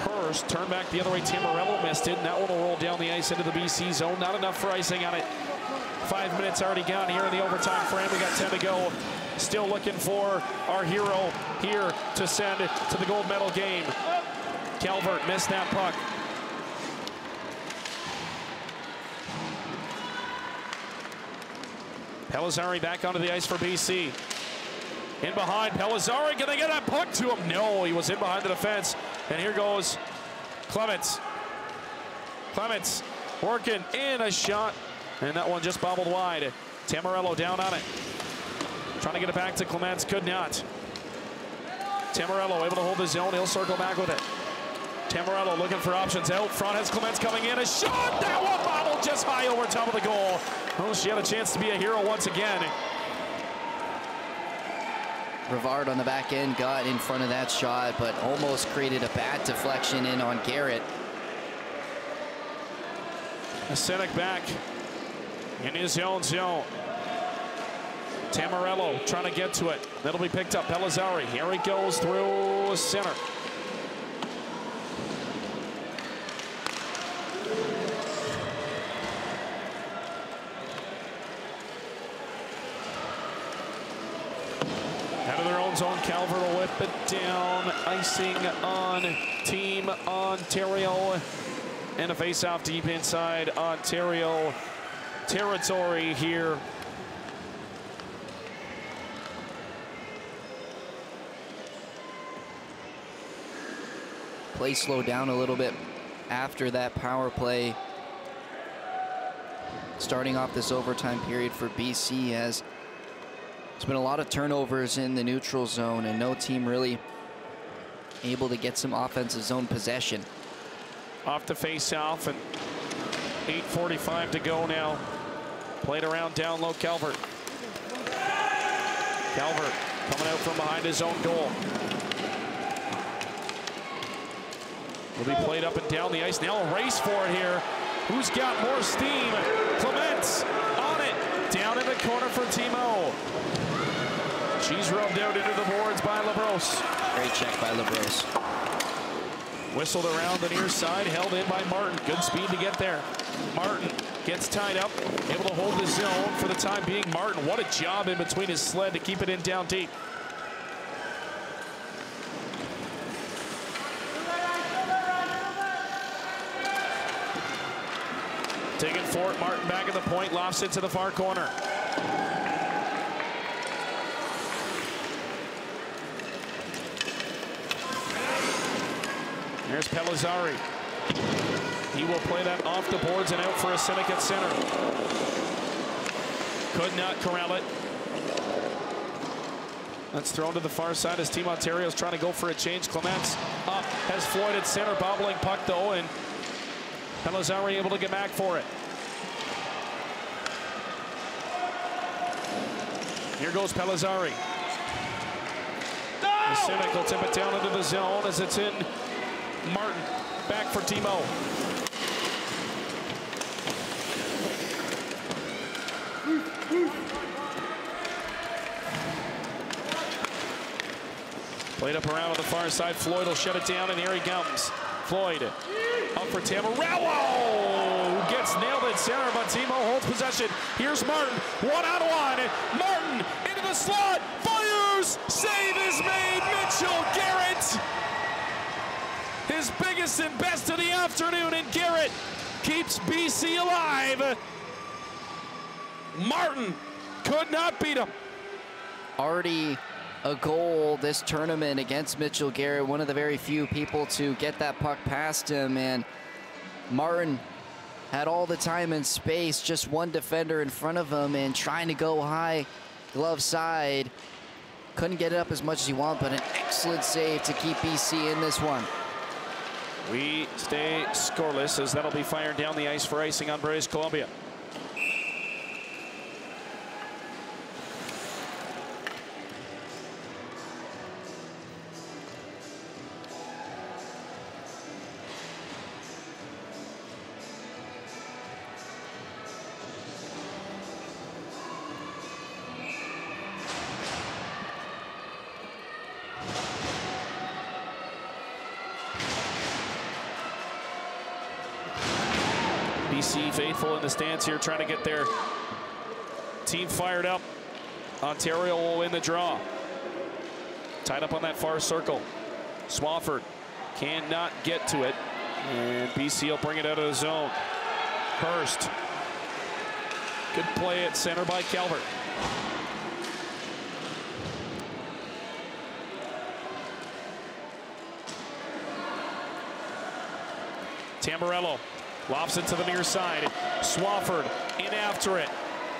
Hurst. Turned back the other way, Tamburello missed it, and that one will roll down the ice into the BC zone. Not enough for icing on it. 5 minutes already gone here in the overtime frame. We got 10 to go. Still looking for our hero here to send it to the gold medal game. Calvert missed that puck. Pellizzari back onto the ice for BC. In behind, Pellizzari, can they get that puck to him? No, he was in behind the defense. And here goes Clements. Clements working in a shot, and that one just bobbled wide. Tamburello down on it. Trying to get it back to Clements, could not. Tamburello able to hold the zone, he'll circle back with it. Tamburello looking for options out front, has Clements coming in, a shot, that one bobbled just high over top of the goal. Oh, she had a chance to be a hero once again. Rivard on the back end got in front of that shot, but almost created a bad deflection in on Garrett. Asenek back In his own zone. Tamarello trying to get to it. That'll be picked up. Pellizzari. Here he goes through center. Out of their own zone, Calvert will whip it down. Icing on Team Ontario. And a face-off deep inside Ontario territory here. Play slowed down a little bit after that power play. Starting off this overtime period for BC, as there's been a lot of turnovers in the neutral zone and no team really able to get some offensive zone possession. Off the face-off and 8:45 to go now. Played around down low, Calvert. Calvert coming out from behind his own goal. Will be played up and down the ice. Now a race for it here. Who's got more steam? Clements on it. Down in the corner for Timo. She's rubbed out into the boards by LaBrosse. Great check by LaBrosse. Whistled around the near side, held in by Martin. Good speed to get there. Martin gets tied up, able to hold the zone for the time being. Martin, what a job in between his sled to keep it in down deep. Taking for it, Martin back at the point, lofts it to the far corner. There's Pellizzari. He will play that off the boards and out for a Cynic at center. Could not corral it. That's thrown to the far side as Team Ontario is trying to go for a change. Clements up, has Floyd at center, bobbling puck though, and Pellizzari able to get back for it. Here goes Pellizzari. The Cynic will tip it down into the zone as it's in. Martin back for Timo. Played up around on the far side. Floyd will shut it down, and here he comes. Floyd up for Tamarello, who gets nailed at center, but Timo holds possession. Here's Martin, one-on-one. Martin into the slot, fires, save is made. Mitchell Garrett. His biggest and best of the afternoon, and Garrett keeps BC alive. Martin could not beat him. Already a goal this tournament against Mitchell Garrett, one of the very few people to get that puck past him, and Martin had all the time and space, just one defender in front of him and trying to go high, glove side. Couldn't get it up as much as he wanted, but an excellent save to keep BC in this one. We stay scoreless as that'll be fired down the ice for icing on British Columbia. BC faithful in the stands here, trying to get their team fired up. Ontario will win the draw. Tied up on that far circle. Swafford cannot get to it, and BC will bring it out of the zone. Hurst. Good play at center by Calvert. Tamarello lofts it to the near side. Swafford in after it.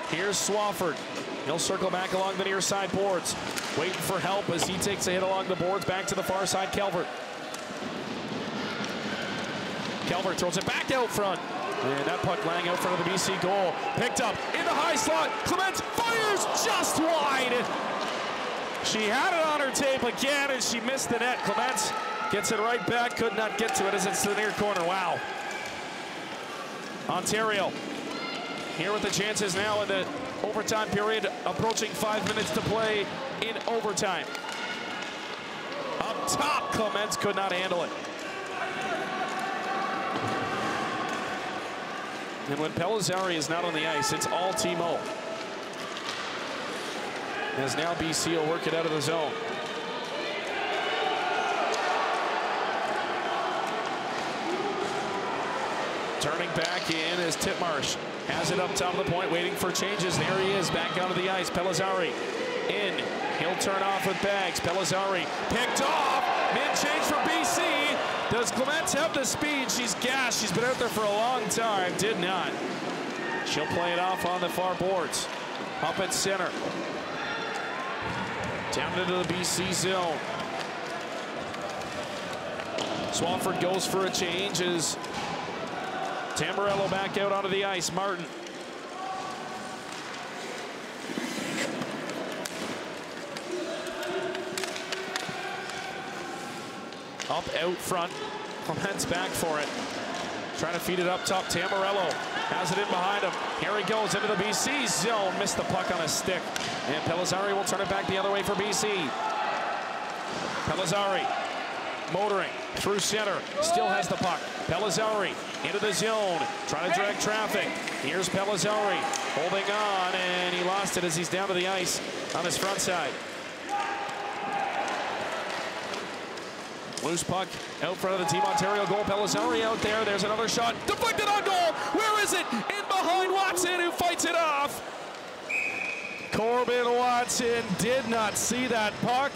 Here's Swafford. He'll circle back along the near side boards. Waiting for help as he takes a hit along the boards. Back to the far side, Calvert. Calvert throws it back out front. And that puck lying out front of the BC goal. Picked up in the high slot. Clements fires just wide. She had it on her tape again, and she missed the net. Clements gets it right back. Could not get to it as it's to the near corner. Wow. Ontario Here with the chances now in the overtime period, approaching 5 minutes to play in overtime. Up top, Clements could not handle it. And when Pellizzari is not on the ice, it's all Team O. As now BC will work it out of the zone. Turning back in is Titmarsh. Has it up top of the point, waiting for changes. There he is, back onto the ice. Pellizzari in. He'll turn off with Bags. Pellizzari picked off. Mid-change for BC. Does Clements have the speed? She's gassed. She's been out there for a long time. Did not. She'll play it off on the far boards. Up at center. Down into the BC zone. Swafford goes for a change as Tamburello back out onto the ice. Martin. Up out front. Clements back for it. Trying to feed it up top. Tamburello has it in behind him. Here he goes into the BC zone. Missed the puck on a stick. And Pellizzari will turn it back the other way for BC. Pellizzari motoring through center. Still has the puck. Pellizzari into the zone. Trying to drag traffic. Here's Pellizzari holding on, and he lost it as he's down to the ice on his front side. Loose puck out front of the Team Ontario goal. Pellizzari out there. There's another shot. Deflected on goal. Where is it? In behind Watson, who fights it off. Corbin Watson did not see that puck.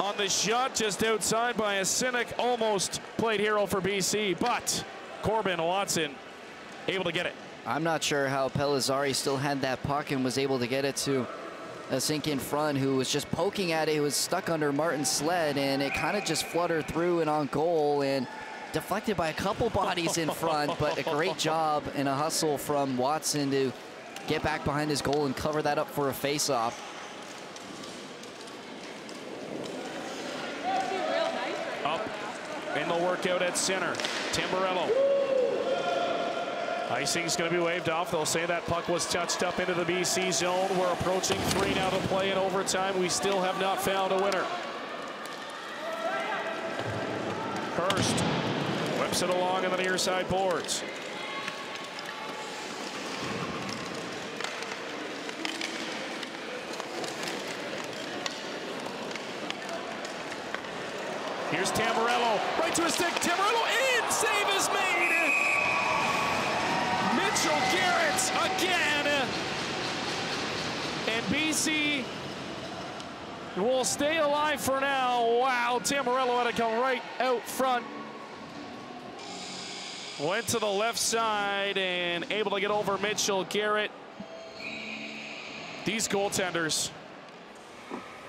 On the shot just outside by a cynic. Almost played hero for BC, but Corbin Watson able to get it. I'm not sure how Pellizzari still had that puck and was able to get it to a sink in front who was just poking at it. It was stuck under Martin's sled, and it kind of just fluttered through and on goal and deflected by a couple bodies in front, but a great job and a hustle from Watson to get back behind his goal and cover that up for a face-off. Up in the workout at center. Tamburello. Icing's going to be waved off. They'll say that puck was touched up into the BC zone. We're approaching 3 now to play in overtime. We still have not found a winner. Hurst whips it along on the near side boards. Here's Tamburello, right to his stick. Tamburello in, save is made. Mitchell Garrett again. And BC will stay alive for now. Wow, Tamburello had to come right out front. Went to the left side and able to get over Mitchell Garrett. These goaltenders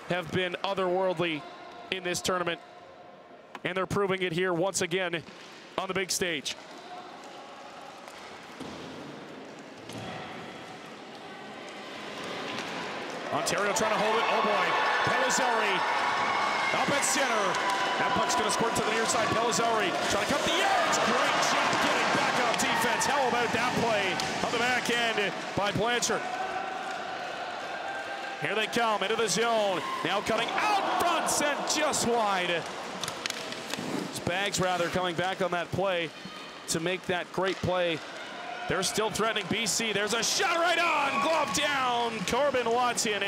have been otherworldly in this tournament, and they're proving it here once again on the big stage. Ontario trying to hold it. Oh boy. Pellizzari up at center. That puck's going to squirt to the near side. Pellizzari trying to cut the edge. Great job getting back on defense. How about that play on the back end by Blanchard? Here they come into the zone. Now cutting out front, sent just wide. Bags rather coming back on that play to make that great play. They're still threatening BC. There's a shot right on, glove down. Corbin Watson.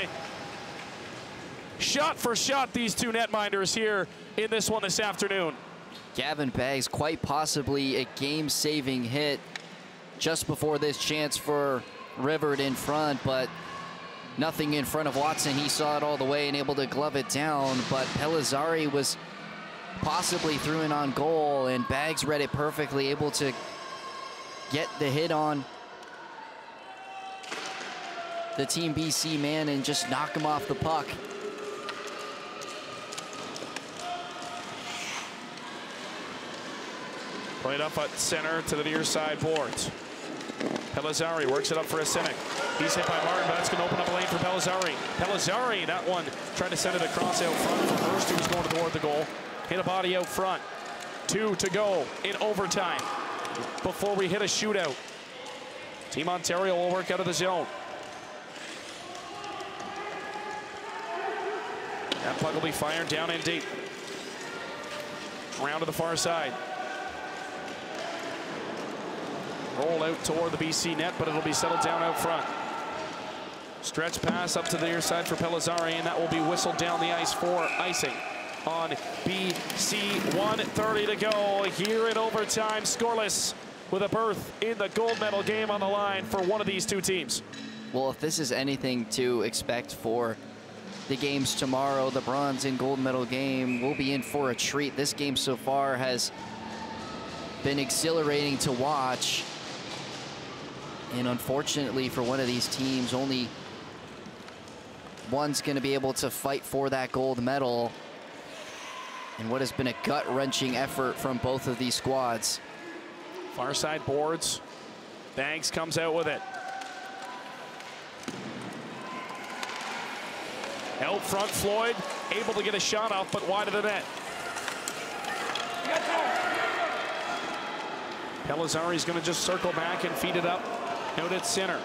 Shot for shot, these two netminders here in this one this afternoon. Gavin Bags, quite possibly a game-saving hit just before this chance for Rivert in front, but nothing in front of Watson. He saw it all the way and able to glove it down, but Pellizzari was possibly threw in on goal, and Bags read it perfectly, able to get the hit on the Team BC man and just knock him off the puck. Played up at center to the near side boards. Pellizzari works it up for a cynic. He's hit by Martin, but that's going to open up a lane for Pellizzari. Pellizzari, that one, trying to send it across out front for Hurst, who's going toward the goal. Hit a body out front. 2 to go in overtime before we hit a shootout. Team Ontario will work out of the zone. That puck will be fired down and deep. Around to the far side. Roll out toward the BC net, but it'll be settled down out front. Stretch pass up to the near side for Pellizzari, and that will be whistled down the ice for icing on BC. 1:30 to go here in overtime. Scoreless, with a berth in the gold medal game on the line for one of these two teams. Well, if this is anything to expect for the games tomorrow, the bronze and gold medal game will be in for a treat. This game so far has been exhilarating to watch. And unfortunately for one of these teams, only one's going to be able to fight for that gold medal. And what has been a gut-wrenching effort from both of these squads. Far side boards. Banks comes out with it. Out front, Floyd able to get a shot off, but wide of the net. Pellizzari's going to just circle back and feed it up out at center.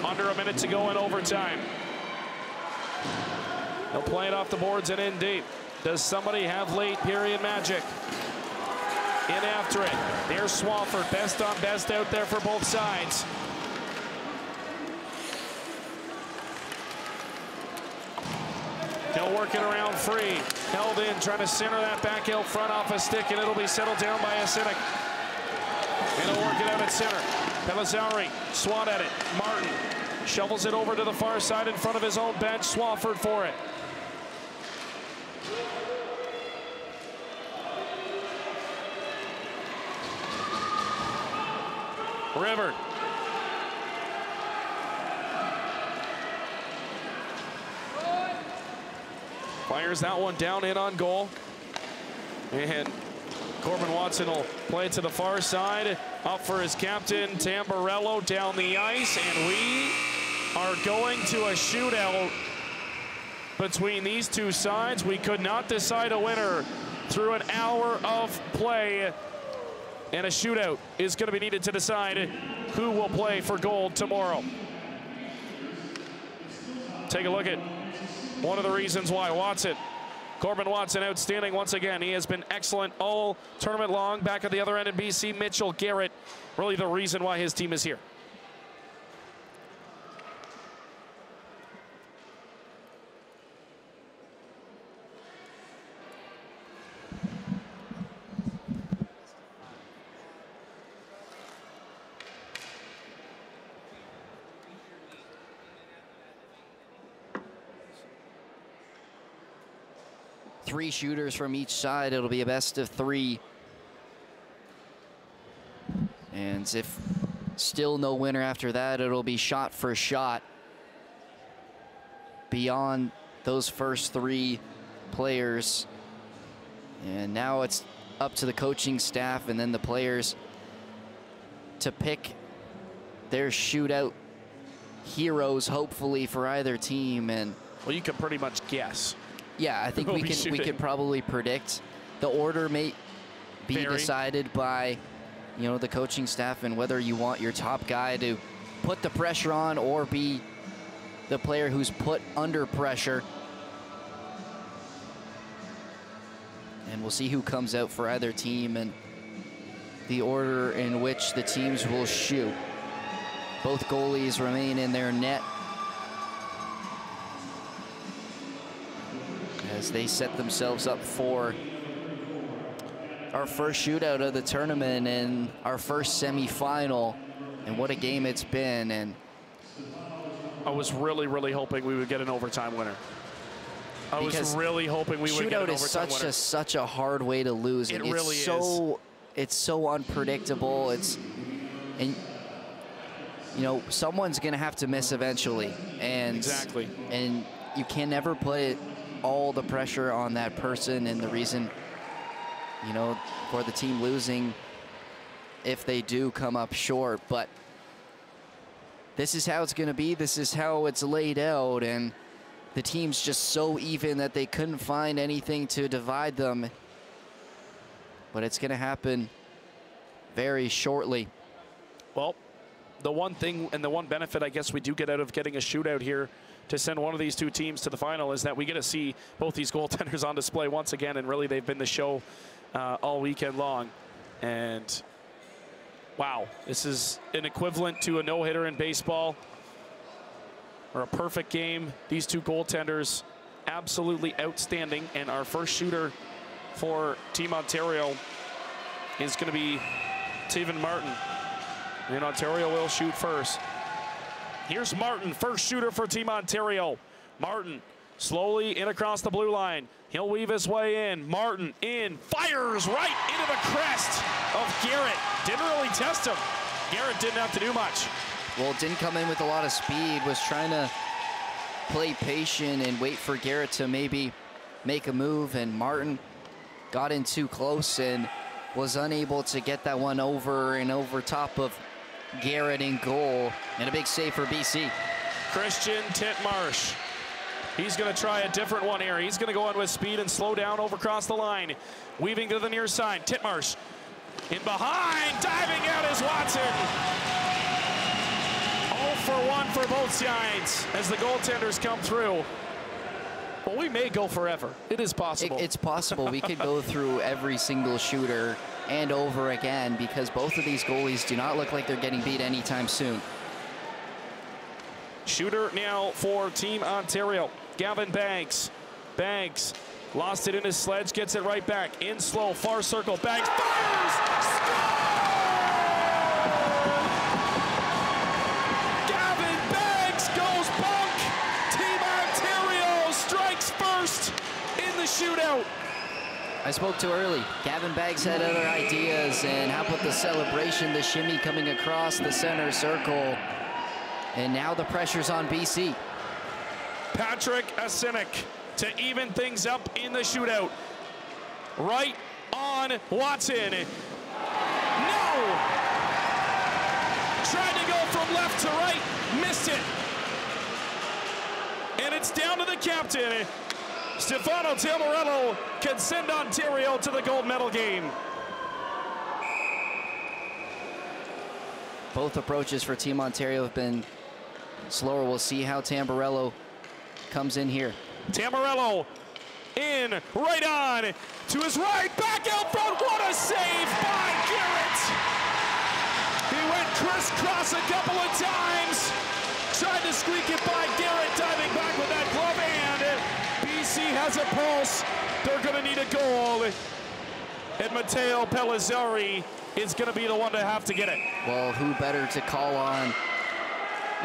Under a minute to go in overtime. They'll play it off the boards and in deep. Does somebody have late period magic? In after it. There's Swafford, best on best out there for both sides. They'll work it around free. Held in, trying to center that back out front off a stick, and it'll be settled down by Asinik. And he'll work it out at center. Pellizzari, swat at it. Martin shovels it over to the far side in front of his own bench. Swafford for it. River. Fires that one down in on goal. And Corbin Watson will play it to the far side. Up for his captain, Tamburello, down the ice. And we are going to a shootout between these two sides. We could not decide a winner through an hour of play. And a shootout is going to be needed to decide who will play for gold tomorrow. Take a look at one of the reasons why. Watson. Corbin Watson outstanding once again. He has been excellent all tournament long. Back at the other end in BC, Mitchell Garrett, really the reason why his team is here. Three shooters from each side. It'll be a best of three. And if still no winner after that, it'll be shot for shot beyond those first three players. And now it's up to the coaching staff and then the players to pick their shootout heroes, hopefully, for either team. And well, you can pretty much guess. Yeah, I think we could probably predict. The order may be decided by, you know, the coaching staff and whether you want your top guy to put the pressure on or be the player who's put under pressure. And we'll see who comes out for either team and the order in which the teams will shoot. Both goalies remain in their net as they set themselves up for our first shootout of the tournament and our first semifinal. And what a game it's been. And I was really, really hoping we would get an overtime winner. I was really hoping we would get an overtime winner. Shootout is such a hard way to lose. It really is. It's so unpredictable. And you know, someone's gonna have to miss eventually. And exactly. And you can never put all the pressure on that person, and the reason, you know, for the team losing if they do come up short. But this is how it's going to be. This is how it's laid out, and the team's just so even that they couldn't find anything to divide them. But it's going to happen very shortly. Well, the one thing and the one benefit I guess we do get out of getting a shootout here to send one of these two teams to the final is that we get to see both these goaltenders on display once again, and really they've been the show all weekend long. And wow, this is an equivalent to a no-hitter in baseball or a perfect game. These two goaltenders absolutely outstanding, and our first shooter for Team Ontario is going to be Steven Martin. And Ontario will shoot first. Here's Martin, first shooter for Team Ontario. Martin slowly in across the blue line. He'll weave his way in. Martin in, fires right into the crest of Garrett. Didn't really test him. Garrett didn't have to do much. Well, didn't come in with a lot of speed, was trying to play patient and wait for Garrett to maybe make a move, and Martin got in too close and was unable to get that one over and over top of Garrett in goal, and a big save for BC. Christian Titmarsh. He's going to try a different one here. He's going to go in with speed and slow down over across the line. Weaving to the near side. Titmarsh in behind. Diving out is Watson. 0 for 1 for both sides as the goaltenders come through. Well, we may go forever. It is possible. It's possible. We could go through every single shooter and over again, because both of these goalies do not look like they're getting beat anytime soon. Shooter now for Team Ontario. Gavin Banks. Banks lost it in his sledge, gets it right back. In slow, far circle. Banks fires! Score! Gavin Banks goes bunk! Team Ontario strikes first in the shootout. I spoke too early. Gavin Banks had other ideas, and how about the celebration, the shimmy coming across the center circle. And now the pressure's on BC. Patrick Asinik to even things up in the shootout. Right on Watson. No! Tried to go from left to right, missed it. And it's down to the captain. Stefano Tamburello can send Ontario to the gold medal game. Both approaches for Team Ontario have been slower. We'll see how Tamburello comes in here. Tamburello in, right on, to his right, back out front. What a save by Garrett! He went crisscross a couple of times, tried to squeak it by Garrett, diving back with that glove hand. BC has a pulse. They're going to need a goal. And Matteo Pellizzari is going to be the one to have to get it. Well, who better to call on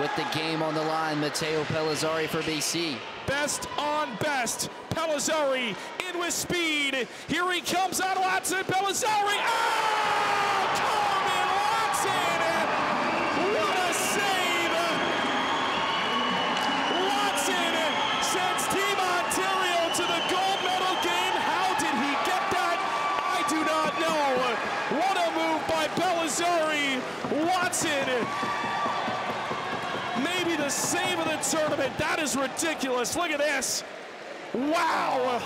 with the game on the line? Matteo Pellizzari for BC. Best on best. Pellizzari in with speed. Here he comes on Watson. Pellizzari. Oh! Carmen Watson! What a save! Watson sends Team Ontario to the gold medal game. How did he get that? I do not know. What a move by Pellizzari. Watson, maybe the save of the tournament. That is ridiculous. Look at this. Wow.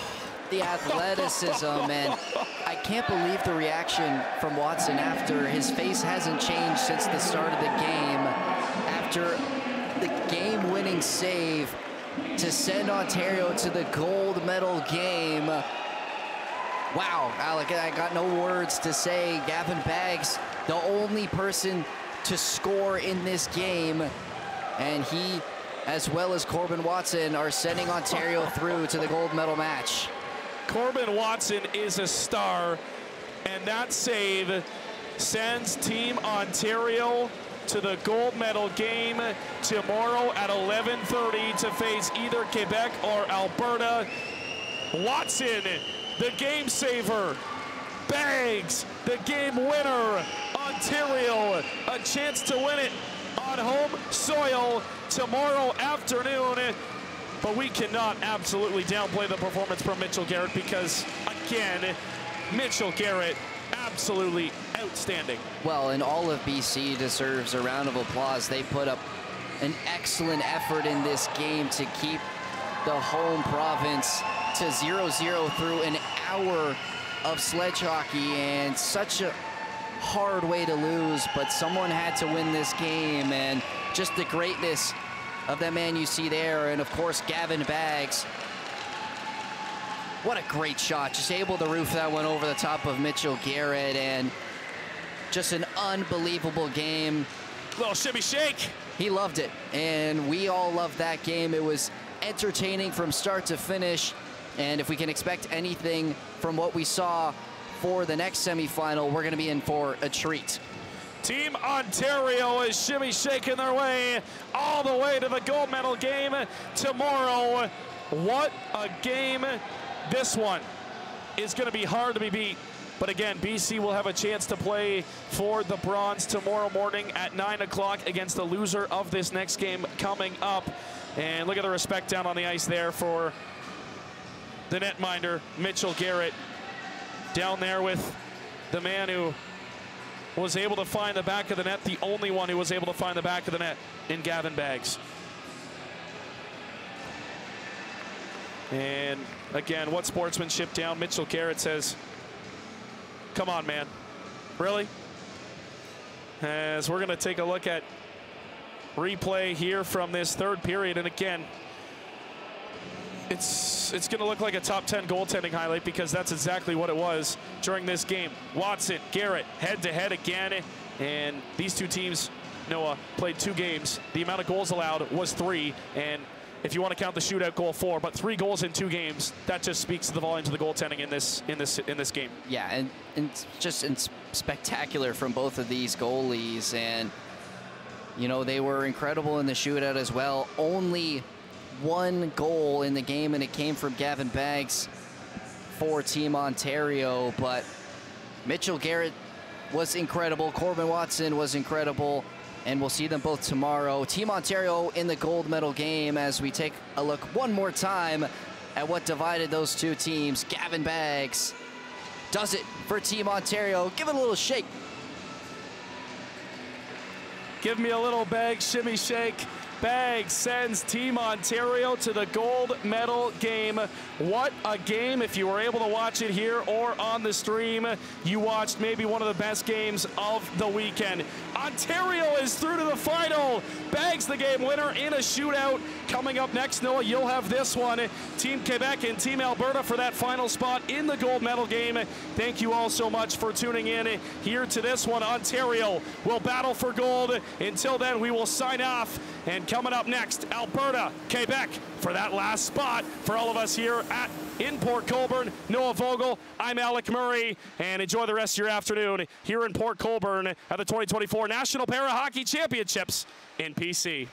The athleticism, and I can't believe the reaction from Watson after his face hasn't changed since the start of the game. After the game-winning save to send Ontario to the gold medal game. Wow, Alec, I got no words to say. Gavin Banks, the only person to score in this game, and he, as well as Corbin Watson, are sending Ontario through to the gold medal match. Corbin Watson is a star, and that save sends Team Ontario to the gold medal game tomorrow at 11:30 to face either Quebec or Alberta. Watson, the game saver. Banks, the game winner. Ontario, a chance to win it on home soil tomorrow afternoon. But we cannot absolutely downplay the performance from Mitchell Garrett, because, again, Mitchell Garrett, absolutely outstanding. Well, and all of BC deserves a round of applause. They put up an excellent effort in this game to keep the home province to 0-0 through an hour of sledge hockey, and such a hard way to lose, but someone had to win this game, and just the greatness of that man you see there, and of course Gavin Baggs. What a great shot, just able to roof that one over the top of Mitchell Garrett, and just an unbelievable game. Little shimmy shake. He loved it, and we all loved that game. It was entertaining from start to finish, and if we can expect anything from what we saw for the next semifinal, we're gonna be in for a treat. Team Ontario is shimmy shaking their way all the way to the gold medal game tomorrow. What a game. This one is going to be hard to be beat. But again, BC will have a chance to play for the bronze tomorrow morning at 9 o'clock against the loser of this next game coming up. And look at the respect down on the ice there for the netminder, Mitchell Garrett, down there with the man who was able to find the back of the net, the only one who was able to find the back of the net in Gavin Baggs. And again, what sportsmanship down. Mitchell Garrett says, come on, man. Really? As we're going to take a look at replay here from this third period. And again, it's going to look like a top 10 goaltending highlight, because that's exactly what it was during this game. Watson, Garrett, head-to-head again. And these two teams, Noah, played 2 games. The amount of goals allowed was 3. And if you want to count the shootout goal, 4, but 3 goals in 2 games, that just speaks to the volumes of the goaltending in this game. Yeah, and just spectacular from both of these goalies, and you know, they were incredible in the shootout as well. Only 1 goal in the game, and it came from Gavin Baggs for Team Ontario, but Mitchell Garrett was incredible. Corbin Watson was incredible. And we'll see them both tomorrow. Team Ontario in the gold medal game as we take a look one more time at what divided those 2 teams. Gavin Baggs does it for Team Ontario. Give it a little shake. Give me a little Baggs shimmy shake. Baggs sends Team Ontario to the gold medal game. What a game. If you were able to watch it here or on the stream, you watched maybe one of the best games of the weekend. Ontario is through to the final. Baggs the game winner in a shootout. Coming up next, Noah, you'll have this one. Team Quebec and Team Alberta for that final spot in the gold medal game. Thank you all so much for tuning in here to this one. Ontario will battle for gold. Until then, we will sign off. And coming up next, Alberta, Quebec for that last spot. For all of us here in Port Colborne, Noah Vogel, I'm Alec Murray, and enjoy the rest of your afternoon here in Port Colborne at the 2024 National Para Hockey Championships in PC.